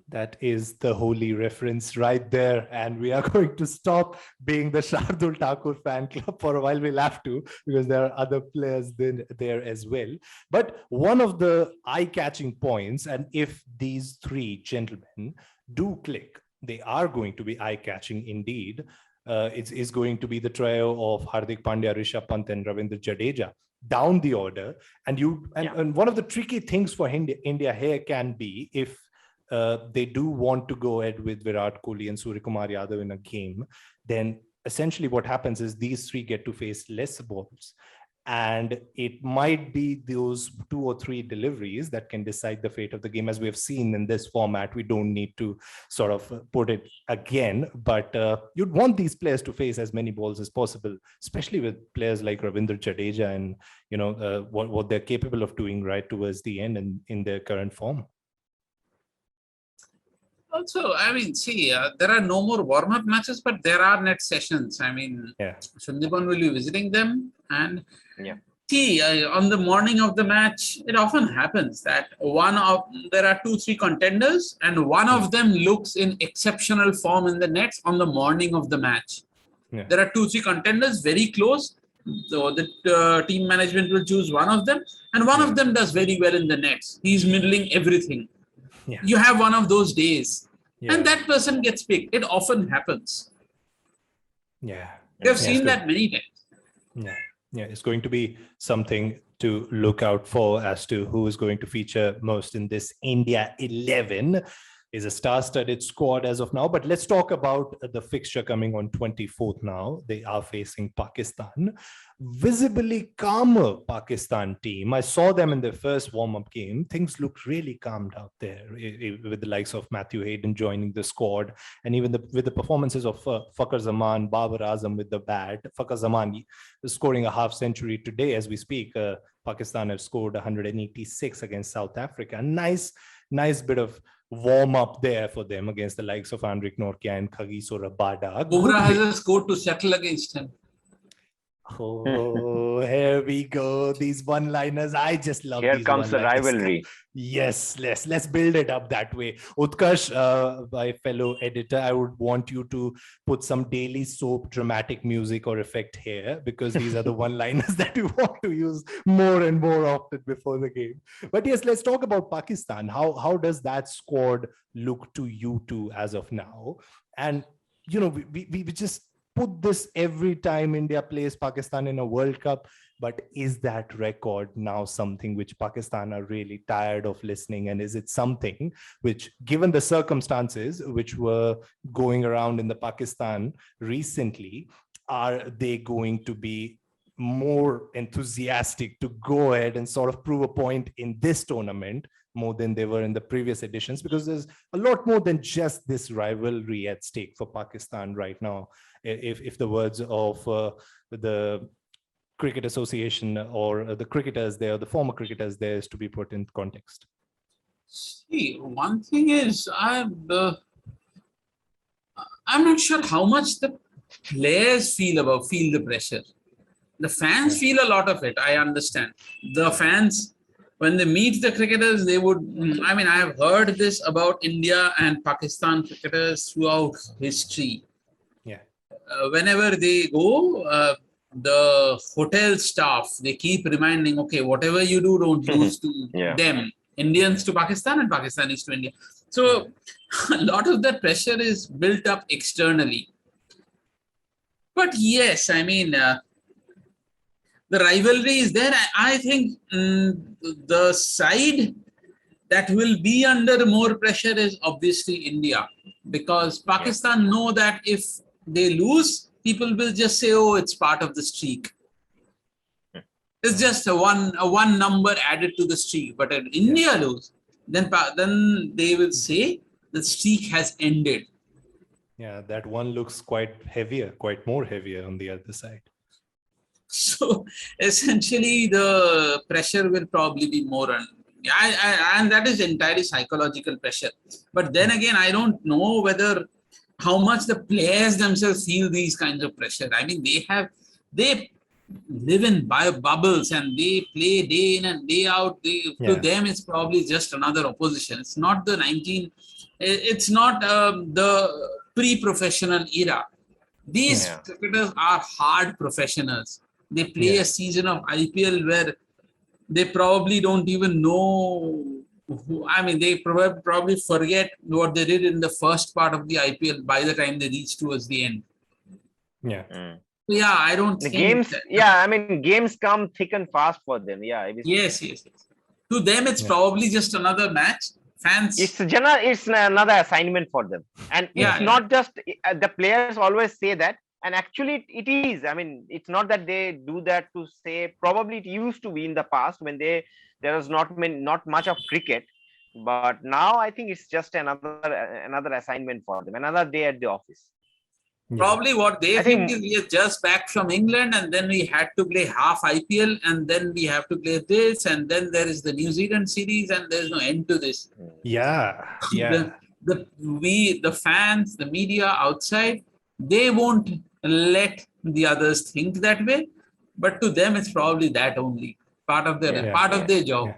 That is the holy reference right there. And we are going to stop being the Shardul Thakur fan club for a while. We'll have to, because there are other players there as well. But one of the eye-catching points, and if these three gentlemen do click, they are going to be eye-catching indeed. It's going to be the trio of Hardik Pandya, Rishabh Pant, and Ravindra Jadeja down the order. And one of the tricky things for India here can be if they do want to go ahead with Virat Kohli and Suryakumar Yadav in a game, then essentially what happens is these three get to face less balls. And it might be those 2 or 3 deliveries that can decide the fate of the game. As we have seen in this format, we don't need to sort of put it again, but you'd want these players to face as many balls as possible, especially with players like Ravindra Jadeja and, what they're capable of doing right towards the end and in their current form. Also, I mean, see, there are no more warm-up matches, but there are net sessions. I mean, Sandipan will be visiting them. And see, on the morning of the match, it often happens that there are 2-3 contenders, and one of them looks in exceptional form in the nets on the morning of the match. There are 2-3 contenders very close, So the team management will choose one of them, and one of them does very well in the nets. He's middling everything. Yeah. You have one of those days, Yeah. and that person gets picked. It often happens. Yeah. We have Yeah, seen that many times. Yeah. Yeah. It's going to be something to look out for as to who is going to feature most in this India 11. Is a star-studded squad as of now. But let's talk about the fixture coming on 24th now. They are facing Pakistan. Visibly calmer Pakistan team. I saw them in their first warm-up game. Things looked really calmed out there with the likes of Matthew Hayden joining the squad, and even with the performances of Fakhar Zaman, Babar Azam with the bat. Fakhar Zaman scoring a half century today as we speak. Pakistan have scored 186 against South Africa. Nice bit of warm up there for them against the likes of Andrik Nortje and Kagiso Rabada. Bumrah has a score to settle against him. Oh, here we go. These one-liners. I just love Here these comes the one-liners. rivalry. Yes, let's build it up that way. Utkarsh, my fellow editor, I would want you to put some daily soap dramatic music or effect here, because these are the one-liners that we want to use more and more often before the game. But yes, let's talk about Pakistan. How does that squad look to you two as of now? And we just put this every time India plays Pakistan in a World Cup. But is that record now something which Pakistan are really tired of listening? And is it something which, given the circumstances which were going around in the Pakistan recently, are they going to be more enthusiastic to go ahead and sort of prove a point in this tournament more than they were in the previous editions? Because there's a lot more than just this rivalry at stake for Pakistan right now. If the words of the Cricket Association or the cricketers there, the former cricketers there, is to be put in context. See, one thing is, I'm not sure how much the players feel the pressure. The fans feel a lot of it. I understand. The fans, when they meet the cricketers, they would. I mean, I have heard this about India and Pakistan cricketers throughout history. Yeah. Whenever they go, the hotel staff, they keep reminding, okay, whatever you do, don't lose to them. Indians to Pakistan and Pakistanis to India. So a lot of that pressure is built up externally. But yes, I mean, the rivalry is there. I think the side that will be under more pressure is obviously India, because Pakistan know that if they lose, people will just say, oh, it's part of the streak. It's just a one number added to the streak. But if India lose, then they will say the streak has ended. Yeah, that one looks quite more heavier on the other side. So essentially, the pressure will probably be more, and that is entirely psychological pressure. But then again, I don't know how much the players themselves feel these kinds of pressure. I mean, they live in bubbles and they play day in and day out. To them, it's probably just another opposition. It's not it's not the pre-professional era. These cricketers are hard professionals. They play a season of IPL where they probably don't even know. They probably forget what they did in the first part of the IPL by the time they reach towards the end. Yeah. Yeah, I don't the think games. Games come thick and fast for them. Yeah. Yes. To them, it's probably just another match. Fans. It's another assignment for them, and it's not just the players always say that. And actually, it is. I mean, it's not that they do that to say. Probably it used to be in the past when there was not much of cricket, but now I think it's just another assignment for them, another day at the office. Probably what they think is we are just back from England, and then we had to play half IPL, and then we have to play this, and then there is the New Zealand series, and there's no end to this. Yeah. The fans, the media outside, they won't let the others think that way, but to them it's probably that only part of their job.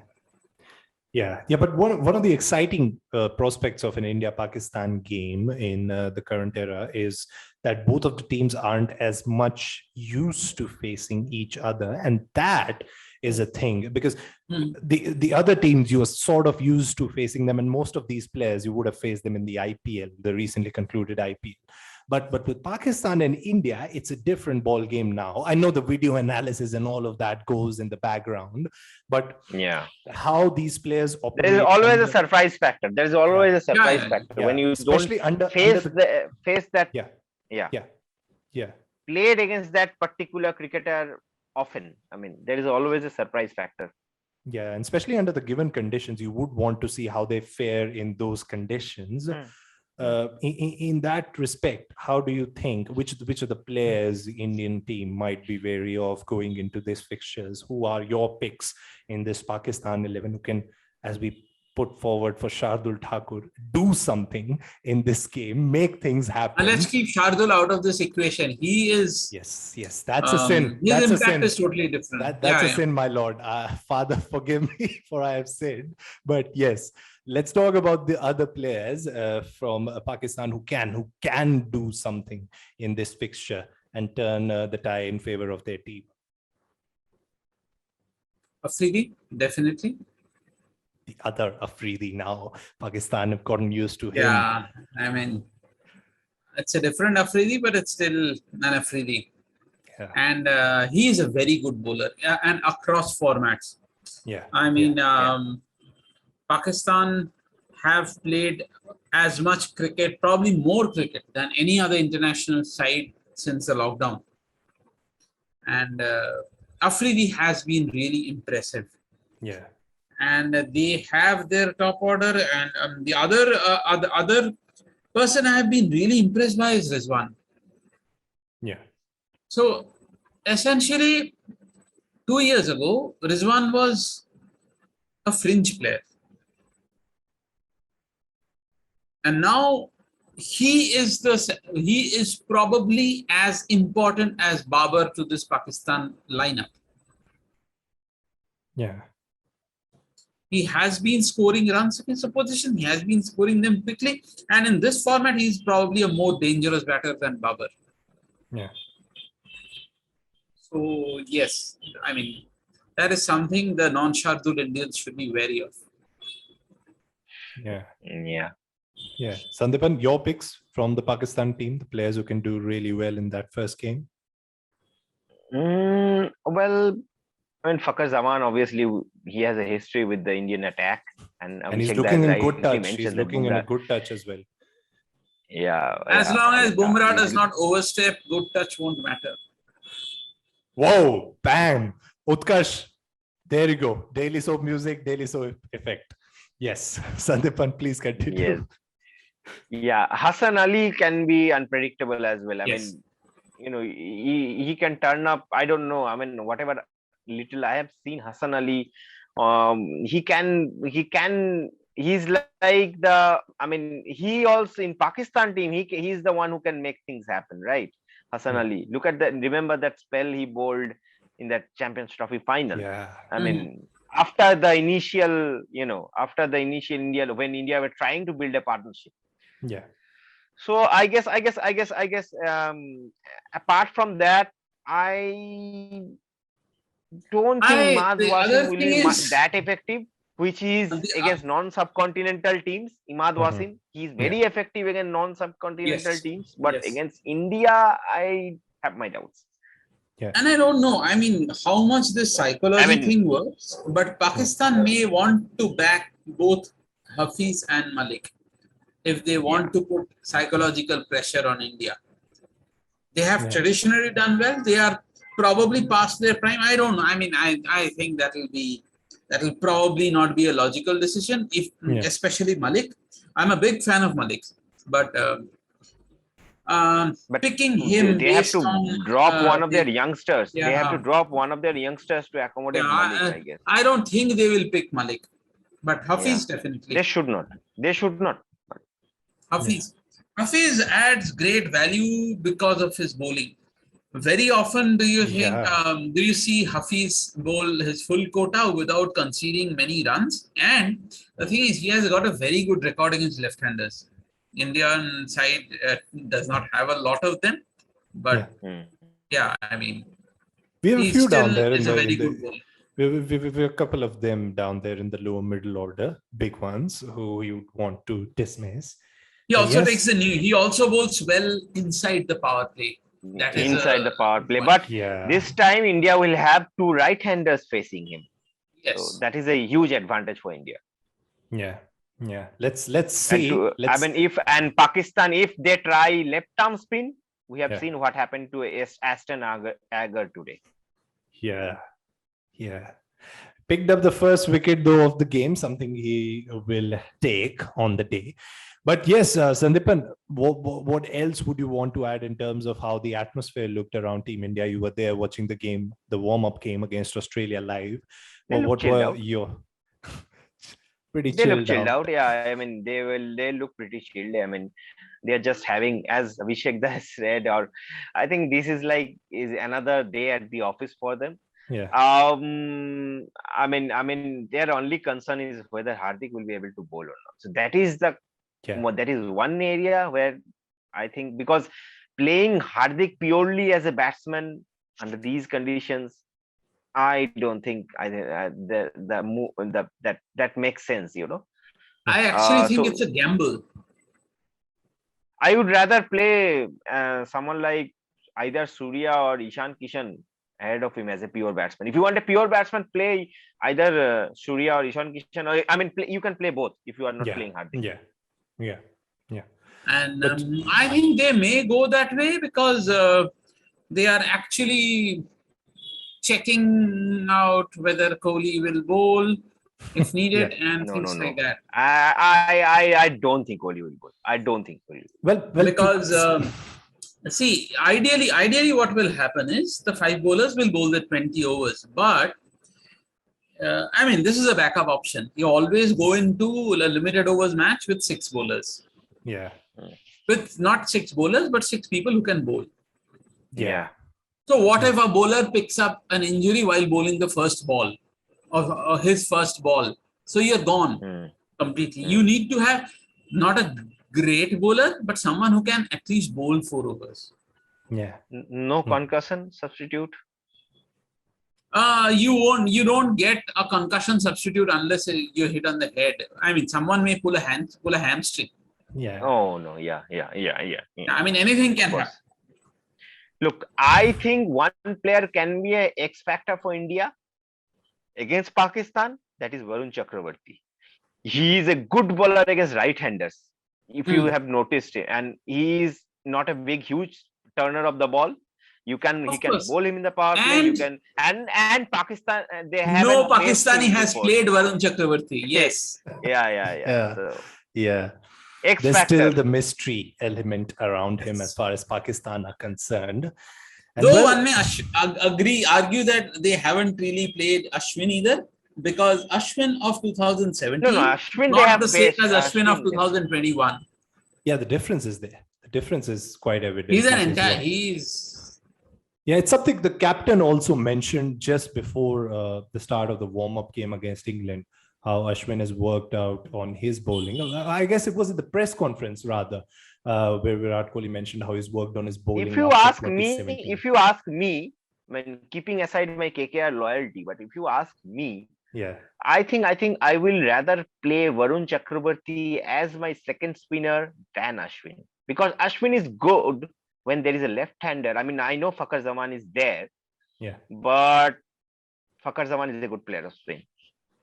Yeah, but one of the exciting prospects of an India-Pakistan game in the current era is that both of the teams aren't as much used to facing each other, and that is a thing because the other teams you are sort of used to facing them, and most of these players you would have faced them in the IPL, the recently concluded IPL. But with Pakistan and India, it's a different ball game now. I know the video analysis and all of that goes in the background, but Yeah, how these players operate. there is always under, a surprise factor. There is always a surprise factor when you especially don't under face that. yeah Yeah, yeah played against that particular cricketer often. I mean, there is always a surprise factor. yeah, and especially under the given conditions, you would want to see how they fare in those conditions. In that respect, how do you think which of the players the Indian team might be wary of going into these fixtures? Who are your picks in this Pakistan 11 who can, as we put forward for Shardul Thakur, do something in this game, make things happen? And let's keep Shardul out of this equation. He is yes, that's a sin. His That's impact a sin. is totally different. That's a sin, my lord. Father, forgive me for I have sinned. But yes, let's talk about the other players from Pakistan who can do something in this fixture and turn the tie in favor of their team. Afridi, definitely. The other Afridi now. Pakistan have gotten used to him. Yeah, I mean, it's a different Afridi, but it's still an Afridi. Yeah. And he is a very good bowler and across formats. Yeah. I mean, Pakistan have played as much cricket, probably more cricket than any other international side since the lockdown. And Afridi has been really impressive. Yeah. And they have their top order. And the other person I have been really impressed by is Rizwan. Yeah. So essentially, 2 years ago, Rizwan was a fringe player. And now he is probably as important as Babar to this Pakistan lineup. Yeah. He has been scoring runs against opposition. He has been scoring them quickly. And in this format, he's probably a more dangerous batter than Babar. Yeah. So, yes, I mean, that is something the non-Shardul Indians should be wary of. Yeah. Yeah. Yeah. Sandipan, your picks from the Pakistan team, the players who can do really well in that first game? Well, I mean, Fakhar Zaman, obviously, he has a history with the Indian attack. And he's looking in good touch. He's looking in a good touch as well. Yeah. As long as Bumrah does not overstep, good touch won't matter. Whoa, bang. Utkarsh, there you go. Daily soap music, daily soap effect. Yes. Sandipan, please continue. Yes. Yeah, Hassan Ali can be unpredictable as well. I mean, you know, he can turn up. I don't know. I mean, whatever little I have seen Hassan Ali, he's like he also in Pakistan team, he's the one who can make things happen, right? Hassan Ali. Look at that. Remember that spell he bowled in that Champions Trophy final. Yeah. I mean, after the initial India, when India were trying to build a partnership. Yeah. So I guess apart from that, I don't think Imad Wasim will be that effective, which is against non-subcontinental teams. Imad Wasim, he's very effective against non-subcontinental teams, but against India, I have my doubts. Yeah. And I don't know, I mean, how much this psychology thing works, but Pakistan may want to back both Hafiz and Malik if they want to put psychological pressure on India. They have traditionally done well. They are probably past their prime. I don't know. I mean, I think that will probably not be a logical decision, especially Malik. I'm a big fan of Malik, but picking him, they have to drop one of their youngsters. They have to drop one of their youngsters to accommodate Malik, I guess. I don't think they will pick Malik, but Hafiz definitely. They should not. Hafiz adds great value because of his bowling. Very often, do you think, Yeah. do you see Hafiz bowl his full quota without conceding many runs? And the thing is, he has got a very good record against left-handers. Indian side does not have a lot of them, Yeah. but yeah, I mean, We have a he few still down there is a very good bowler. we have a couple of them down there in the lower middle order, big ones who you want to dismiss. He But also takes yes, the new. He also bowls well inside the power play. That is inside a the power good play. point. But yeah, this time India will have two right-handers facing him. So Yes. that is a huge advantage for India. yeah. Let's And see. to, I Let's mean, if and Pakistan, if they try left arm spin, we have Yeah. seen what happened to Aston Agar today. yeah, yeah. Picked up the first wicket though of the game, something he will take on the day. But yes, Sandipan, what else would you want to add in terms of how the atmosphere looked around Team India? You were there watching the game, the warm-up game against Australia live. They Well, look what chilled were out. your pretty They look chilled chilled out? out. Yeah, I mean, they look pretty chilled. I mean, they are just having, as Abhishek has said, or I think this is another day at the office for them. Yeah, I mean, their only concern is whether Hardik will be able to bowl or not. So that is yeah, that is one area where I think, because playing Hardik purely as a batsman under these conditions, I don't think that makes sense. I actually think So it's a gamble. I would rather play someone like either Surya or Ishan Kishan ahead of him as a pure batsman. If you want a pure batsman, play either Surya or Ishan Kishan. Or, I mean, you can play both if you are not yeah, playing Hardik. yeah. And But I think they may go that way because they are actually checking out whether Kohli will bowl if needed and things like that. I don't think Kohli will bowl. I don't think Kohli will. well, Because see, ideally, what will happen is the five bowlers will bowl the 20 overs, but I mean, this is a backup option. You always go into a limited overs match with six bowlers. yeah, With not six bowlers, but six people who can bowl. yeah, So what if a bowler picks up an injury while bowling the first ball or his first ball? So you're gone completely. You need to have not a great bowler, but someone who can at least bowl 4 overs. yeah. No concussion substitute. You don't get a concussion substitute unless you're hit on the head. I mean, someone may pull a hamstring. Yeah. Oh no, yeah. I mean, anything can happen. Look, I think one player can be a X factor for India against Pakistan. That is Varun Chakravarti. He is a good bowler against right-handers, if you have noticed it, and he is not a huge turner of the ball. He can bowl him in the power play. You can and Pakistan, they have no Pakistani has played Varun Chakravarti. Yes. Yeah. So, yeah. X There's factor. still the mystery element around him as far as Pakistan are concerned. And Though one may argue that they haven't really played Ashwin either, because Ashwin of 2017 no, Ashwin not they have the same faced as Ashwin of 2021. Yeah, the difference is there. The difference is quite evident. He's an entire. Yeah, it's something the captain also mentioned just before the start of the warm-up game against England, how Ashwin has worked out on his bowling. I guess it was at the press conference rather, where Virat Kohli mentioned how he's worked on his bowling. If you ask me, when keeping aside my KKR loyalty, but if you ask me, yeah, I think I will rather play Varun Chakravarti as my second spinner than Ashwin, because Ashwin is good when there is a left-hander. I mean, I know Fakhar Zaman is there, but Fakhar Zaman is a good player of spin.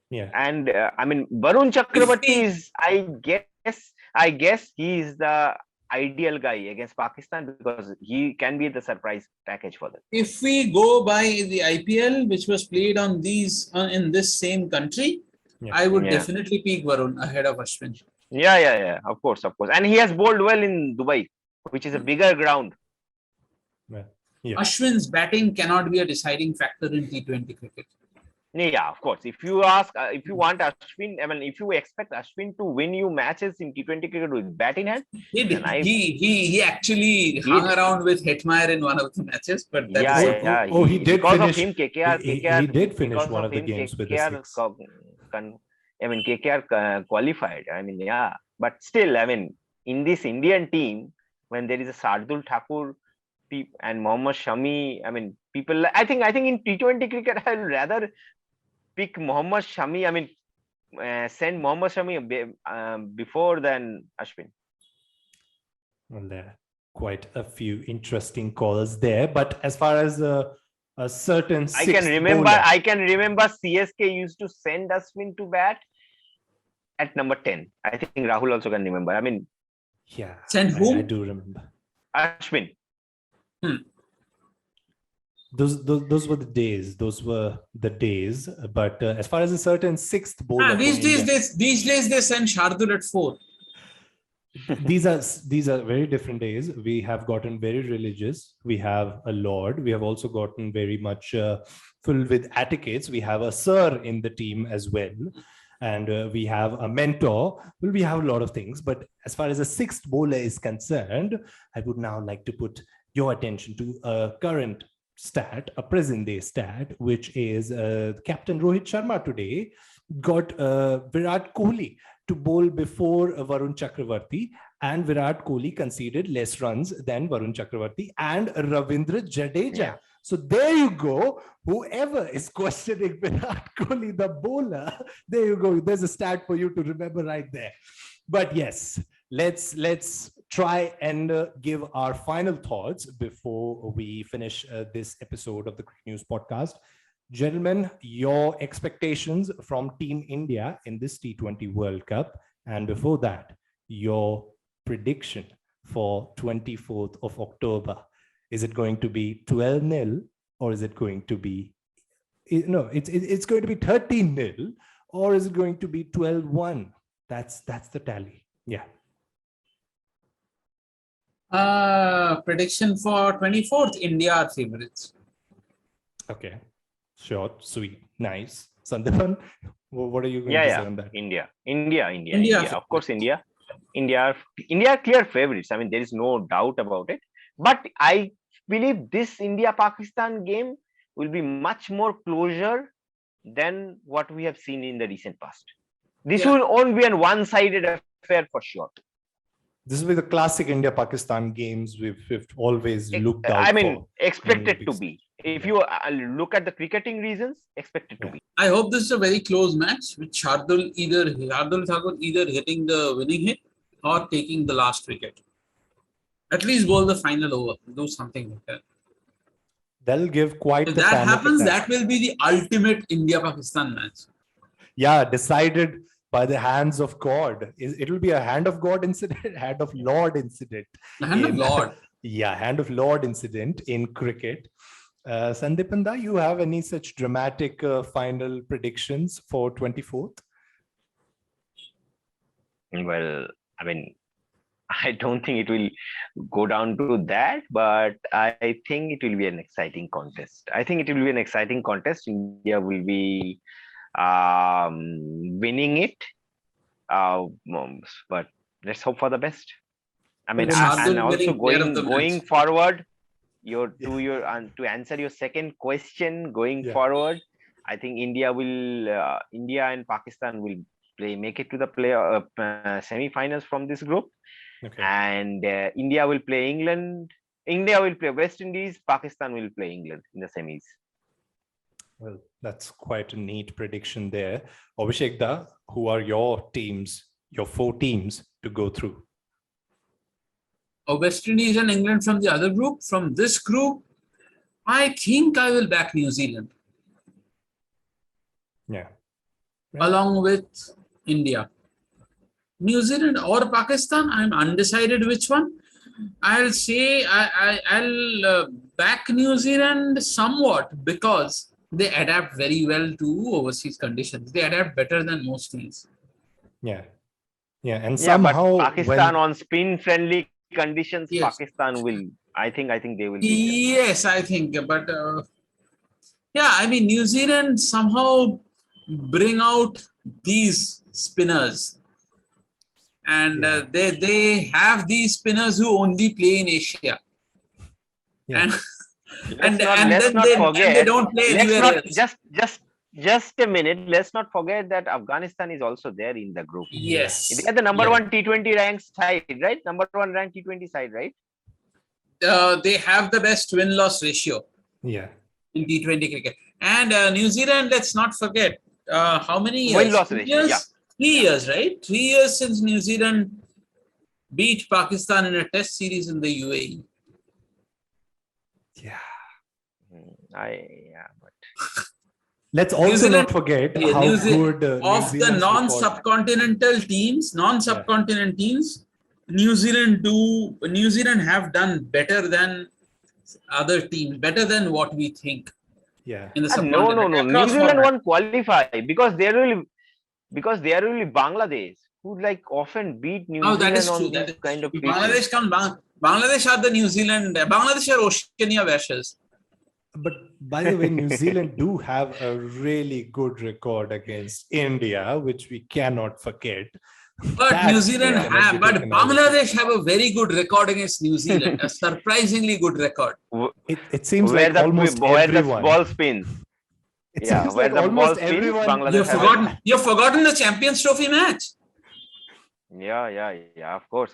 Yeah, and I mean, Varun Chakravarti is, I guess he is the ideal guy against Pakistan because he can be the surprise package for them. If we go by the IPL, which was played on in this same country, I would definitely pick Varun ahead of Ashwin. Yeah. Of course, and he has bowled well in Dubai, which is a bigger ground. Ashwin's batting cannot be a deciding factor in T20 cricket. Yeah, of course. If you ask, if you want Ashwin, I mean, if you expect Ashwin to win you matches in T20 cricket with bat in hand, then He actually hung he, around with Hetmeyer in one of the matches, but that is yeah, Oh, okay. oh, yeah, oh, he he did because of finish. him, KKR, He did finish because one of of the him, games with a KKR, six. I mean, KKR qualified. I mean, yeah, but still, I mean, in this Indian team, when there is a Sardul Thakur and Mohammad Shami, I mean, people, I think in T20 cricket, I'll rather pick Mohammad Shami. I mean, send Mohammad Shami before than Ashwin. Well, there are quite a few interesting calls there. But as far as a certain sixth bowler, I can remember CSK used to send Ashwin to bat at number 10. I think Rahul also can remember. I mean, yeah, Send I whom? do remember. Ashwin. Those were the days. Those were the days. But as far as a certain sixth bowler from India, These days they send Shardul at 4. these are very different days. We have gotten very religious. We have a lord. We have also gotten very much filled with etiquettes. We have a sir in the team as well, and we have a mentor. Well, we have a lot of things. But as far as a sixth bowler is concerned, I would now like to put your attention to a current stat, a present day stat, which is Captain Rohit Sharma today got Virat Kohli to bowl before Varun Chakravarti, and Virat Kohli conceded less runs than Varun Chakravarti and Ravindra Jadeja. Yeah. So there you go. Whoever is questioning Virat Kohli, the bowler, there you go. There's a stat for you to remember right there. But yes, let's try and give our final thoughts before we finish this episode of the Cricket News Podcast. Gentlemen, your expectations from Team India in this T20 World Cup, and before that, your prediction for 24th of October. Is it going to be 12-0, or is it going to be it's going to be 13-0, or is it going to be 12-1? That's the tally. Yeah. Prediction for 24th, India are favorites. Okay. Short, sweet, nice. Sandipan, what are you going to say on that? India. Of course, India are clear favorites. I mean, there is no doubt about it. But I believe this India-Pakistan game will be much more closer than what we have seen in the recent past. This will only be a one-sided affair for sure. This will be the classic India-Pakistan games we've always looked out for. I mean, expected to be. If you look at the cricketing reasons, expected to be. I hope this is a very close match with Shardul Thakur either hitting the winning hit or taking the last wicket. At least bowl the final over. Do something like that. That'll give quite If the that happens, attack. that will be the ultimate India-Pakistan match. Yeah, decided by the hands of God. It will be a hand of God incident, hand of Lord incident. The hand of Lord. Yeah, hand of Lord incident in cricket. Sandipanda, you have any such dramatic final predictions for 24th? Well, I mean, I don't think it will go down to that, but I think it will be an exciting contest. India will be winning it, but let's hope for the best. I mean, and also going forward, to answer your second question, going forward, I think India and Pakistan will make it to the semi-finals from this group. Okay. And India will play England. India will play West Indies. Pakistan will play England in the semis. Well, that's quite a neat prediction there. Abhishek da, who are your teams, your 4 teams to go through? West Indies and England from the other group. From this group, I think I will back New Zealand. Yeah. Along with India. New Zealand or Pakistan, I'm undecided which one. I'll say I'll back New Zealand somewhat because they adapt very well to overseas conditions. They adapt better than most teams. Yeah. Yeah. And somehow but Pakistan on spin friendly conditions, Pakistan will. I think they will. Yes, I think. But Yeah, I mean, New Zealand somehow bring out these spinners, and Yeah. they have these spinners who only play in Asia, Yeah. and Let's not and let's then not they forget. don't play Let's anywhere not else. just a minute. Let's not forget that Afghanistan is also there in the group. Yeah. They Yes, are the number yes. one T20 ranked side, right? Number one ranked T20 side, right? They have the best win-loss ratio Yeah. in T20 cricket. And New Zealand, let's not forget, how many Win years? loss Three ratio. Yeah. years? 3 years, right? 3 years since New Zealand beat Pakistan in a test series in the UAE. Yeah. But Let's New also Zealand, not forget yeah, how good New of the Zealand's record. non-subcontinental teams, Yeah. non-subcontinent teams, New Zealand have done better than other teams, better than what we think Yeah. in the no, no, subcontinent no. New across Zealand formats. won't qualify because they are really Bangladesh who like often beat New Oh, that Zealand is true. on That these is, kind of if pitches. Bangladesh are the New Zealand, Bangladesh are Oceania Vashers. But by the way, New Zealand do have a really good record against India, which we cannot forget. But New That Zealand Yeah. cannot be have, but taken out of the Bangladesh have a very good record against New Zealand, a surprisingly good record. It seems Where like the almost where the everyone. ball spins. It Yeah, seems where like the ball almost spins, everyone. Bangladesh have a You've forgotten the Champions Trophy match. yeah, of course.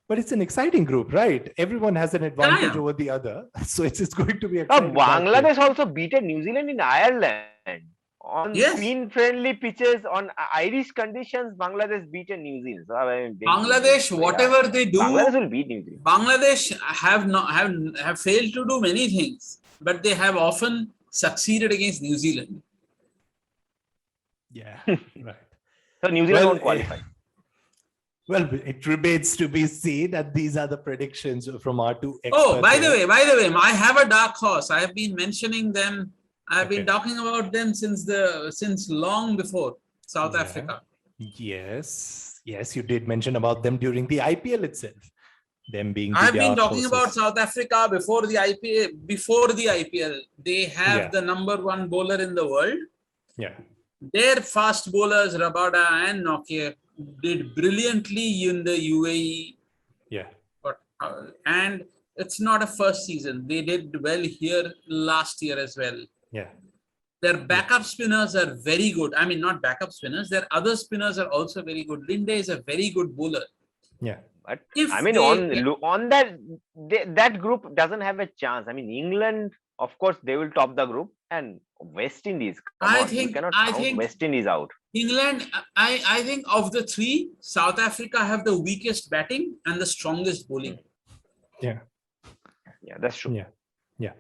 But it's an exciting group, right? Everyone has an Yeah, advantage yeah. over the other. So it's going to be Now, exciting that way. Bangladesh also beaten New Zealand in Ireland on Yes. spin-friendly pitches on Irish conditions. Bangladesh beaten New Zealand. So I mean, big New Zealand. Bangladesh, So, whatever they Bangladesh do, will beat New Zealand. Bangladesh have failed to do many things, but they have often succeeded against New Zealand. Yeah, right. So New Zealand won't qualify. Well, it remains to be seen, and these are the predictions from our two experts. Oh, by the here. way, I have a dark horse. I have been mentioning them. I've been Okay. talking about them since long before South Yeah. Africa. Yes, you did mention about them during the IPL itself. Them being the I've been dark talking about horses. South Africa before the IPL. Before the IPL, they have Yeah. the number one bowler in the world. Yeah, Their fast bowlers, Rabada and Nokia, did brilliantly in the UAE. yeah, But, and it's not a first season. They did well here last year as well. yeah. Their backup spinners are very good. I mean, not backup spinners. Their other spinners are also very good. Linde is a very good bowler. Yeah. But If I mean, they- on that group doesn't have a chance. I mean, England, of course, they will top the group, and West Indies. Come I on, you think- cannot I count think- West Indies out. England, I think of the three, South Africa have the weakest batting and the strongest bowling. Yeah. Yeah, that's true. Yeah.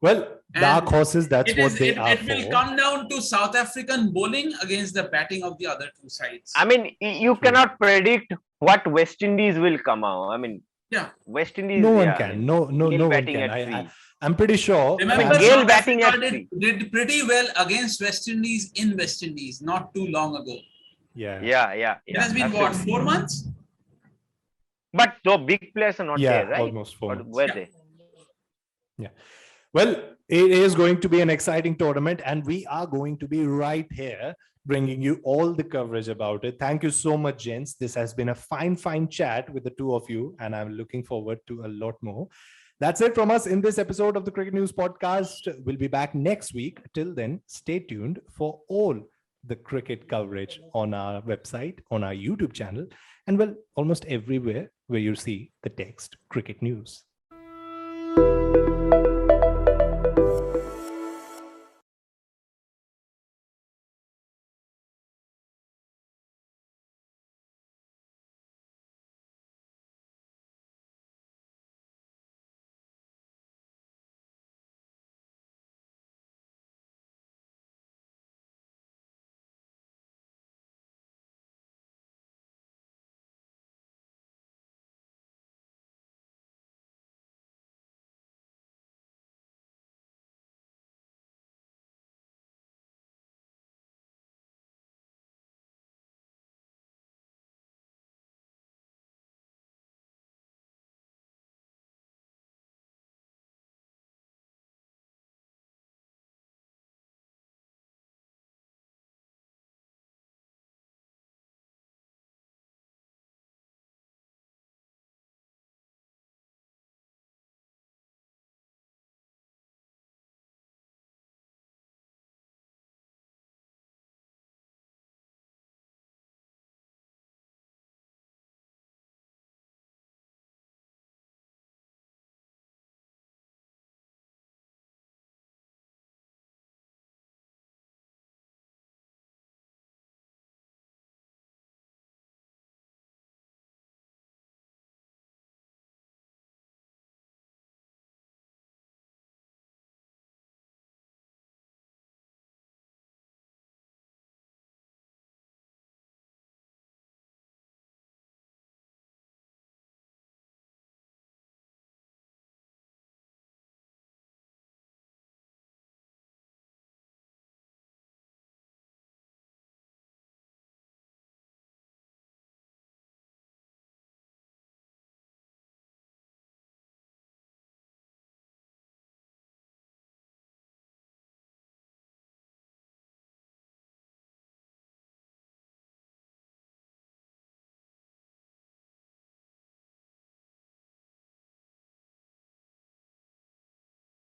Well, dark And horses, that's It what is. they It, are it will for. come down to South African bowling against the batting of the other two sides. I mean, you cannot predict what West Indies will come out. I mean, Yeah. West Indies. No one yeah, I can. mean, No Gill one batting can. at three. I'm pretty sure. Remember, Gale South batting Africa at three. did pretty well against West Indies in West Indies not too long ago. Yeah. Yeah. It has been what, absolutely. 4 months? But the big players are not Yeah, there, right? almost 4 But months. were Yeah. they? Well, it is going to be an exciting tournament, and we are going to be right here bringing you all the coverage about it. Thank you so much, gents. This has been a fine chat with the two of you, and I'm looking forward to a lot more. That's it from us in this episode of the Cricket News Podcast. We'll be back next week. Till then, stay tuned for all the cricket coverage on our website, on our YouTube channel, and well, almost everywhere where you see the text Cricket News.